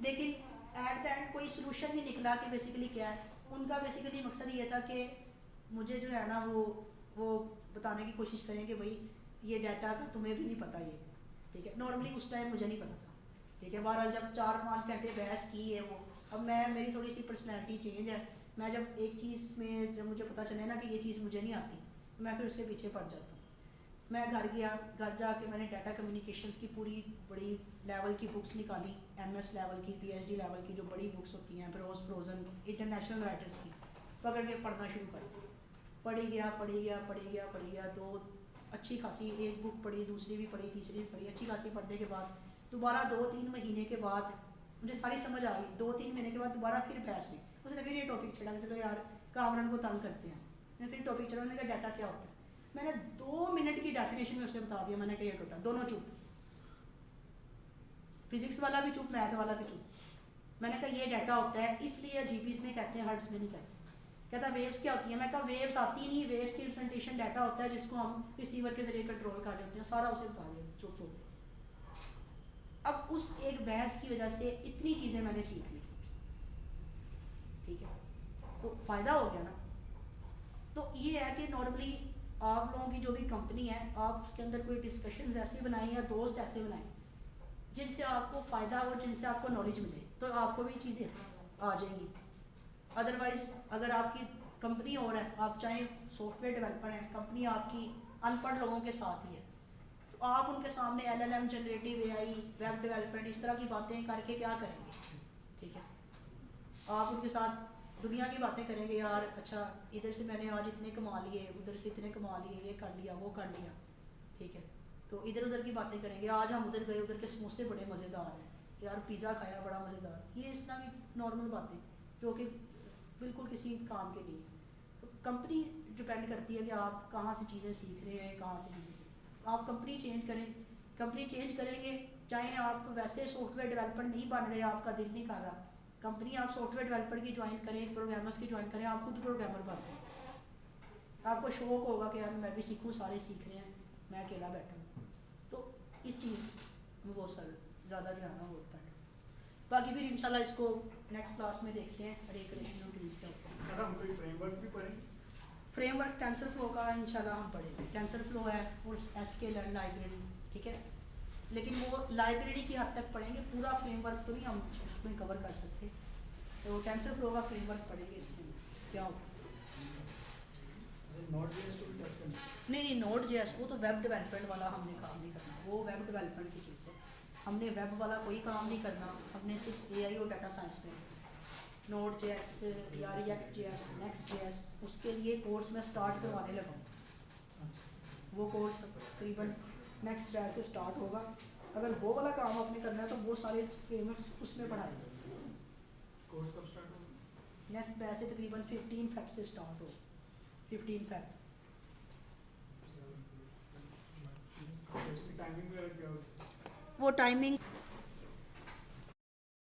लेकिन एट द एंड कोई सोल्यूशन नहीं निकला कि बेसिकली क्या है। उनका बेसिकली मकसद ये था कि मुझे जो है ना वो बताने की कोशिश करें कि भाई ये डाटा का तुम्हें भी नहीं पता ये, ठीक है। नॉर्मली उस टाइम मुझे नहीं पता था, ठीक है। बहरहाल जब 4-5 घंटे बहस की है वो, अब मेरी थोड़ी सी पर्सनैलिटी चेंज है, मैं जब एक चीज़ में जब मुझे पता चले ना कि ये चीज़ मुझे नहीं आती, तो मैं फिर उसके पीछे पड़ जाता हूँ। मैं घर गया, घर जाके मैंने डाटा कम्युनिकेशंस की पूरी बड़ी लेवल की बुक्स निकाली, MS लेवल की, PhD लेवल की जो बड़ी बुक्स होती हैं, ब्रोस फ्रोजन इंटरनेशनल राइटर्स की, पकड़ के पढ़ना शुरू कर। पढ़ी गया, 2 अच्छी खासी, एक बुक पढ़ी, दूसरी भी पढ़ी, तीसरी भी पढ़ी, अच्छी खासी पढ़ने के बाद दोबारा 2-3 महीने के बाद मुझे सारी समझ आ गई। 2-3 महीने के बाद दोबारा फिर बहस हुई, उसने फिर ये टॉपिक छेड़ा, चलो यार कामरान को तंग करते हैं। मैंने फिर टॉपिक छेड़ा, मैंने कहा डाटा क्या होता है। मैंने 2 मिनट की डेफिनेशन में उसे बता दिया, मैंने कहा ये डाटा, दोनों चुप, फिजिक्स वाला भी चुप, मैथ वाला भी चुप। मैंने कहा ये डाटा होता है, इसलिए GBs में कहते हैं, हर्ट्ज में नहीं कहते। कहता वेव्स क्या होती है, मैं कहा वेव्स आती नहीं, वेव्स की रिप्रेजेंटेशन डाटा होता है जिसको हम रिसीवर के जरिए कंट्रोल कर रहे होते हैं, सारा उसे बता दिया, चुप हो गया। अब उस एक बहस की वजह से इतनी चीज़ें मैंने सीख ली, ठीक है, तो फ़ायदा हो गया ना। तो ये है कि नॉर्मली आप लोगों की जो भी कंपनी है, आप उसके अंदर कोई डिस्कशंस ऐसे बनाएं या दोस्त ऐसे बनाएं जिनसे आपको फ़ायदा हो, जिनसे आपको नॉलेज मिले, तो आपको भी चीज़ें आ जाएंगी। अदरवाइज़ अगर आपकी कंपनी और है, आप चाहे सॉफ्टवेयर डेवलपर हैं, कंपनी आपकी अनपढ़ लोगों के साथ ही है, तो आप उनके सामने LLM, generative AI, web development, इस तरह की बातें करके क्या करेंगे, ठीक है। आप उनके साथ दुनिया की बातें करेंगे, यार अच्छा इधर से मैंने आज इतने कमा लिए, उधर से इतने कमा लिए, ये कर लिया, वो कर लिया, ठीक है। तो इधर उधर की बातें करेंगे, आज हम उधर गए, उधर के समोसे बड़े मज़ेदार हैं, यार पिज़्ज़ा खाया बड़ा मज़ेदार, ये इस तरह की नॉर्मल बातें जो कि बिल्कुल किसी काम के नहीं है। तो कंपनी डिपेंड करती है कि आप कहाँ से चीज़ें सीख रहे हैं, कहाँ से चीज़ें। आप कंपनी चेंज करें, कंपनी चेंज करेंगे, चाहे आप वैसे सॉफ्टवेयर डेवलपर नहीं बन रहे, आपका दिल नहीं कर रहा, कंपनी आप सॉफ्टवेयर डेवलपर की ज्वाइन करें, प्रोग्रामर्स की ज्वाइन करें, आप खुद प्रोग्रामर बन जाए, आपको शौक होगा कि यार मैं भी सीखूँ, सारे सीख रहे हैं, मैं अकेला बैठा हूँ। तो इस चीज़ में बहुत सारा ज़्यादा ध्यान होता है। बाकी फिर इंशाल्लाह इसको नेक्स्ट क्लास में देखते हैं, रिकरेशनल टूल्स क्या होता है। सर हम कोई फ्रेमवर्क भी पढ़ें? फ्रेमवर्क टेंसर फ्लो का इंशाल्लाह हम पढ़ेंगे। टेंसर फ्लो है और SQL लाइब्रेरी, ठीक है, लेकिन वो लाइब्रेरी की हद तक पढ़ेंगे, पूरा फ्रेमवर्क तो नहीं हम उसमें कवर कर सकते। तो टेंसर फ्लो का फ्रेमवर्क पढ़ेंगे, इसमें क्या होता है। Node.js को भी टच करना? नहीं, Node.js वो तो वेब डेवलपमेंट वाला हमने काम नहीं करना, वो वेब डेवलपमेंट की चीज़ है, हमने वेब वाला कोई काम नहीं करना, हमने सिर्फ AI और डाटा साइंस में Node.js या React.js, Next.js, उसके लिए कोर्स में स्टार्ट करवाने लगा हूँ। वो कोर्स तकरीबन नेक्स्ट बैच से स्टार्ट होगा। अगर वो वाला काम आपने करना है तो वो सारे फ्रेमवर्क्स उसमें पढ़ाएंगे। कोर्स कब स्टार्ट होगा? नेक्स्ट बैच से तकरीबन 15 फेब से स्टार्ट हो, 15 फेब। इसकी टाइमिंग वगैरह क्या होगी? वो टाइमिंग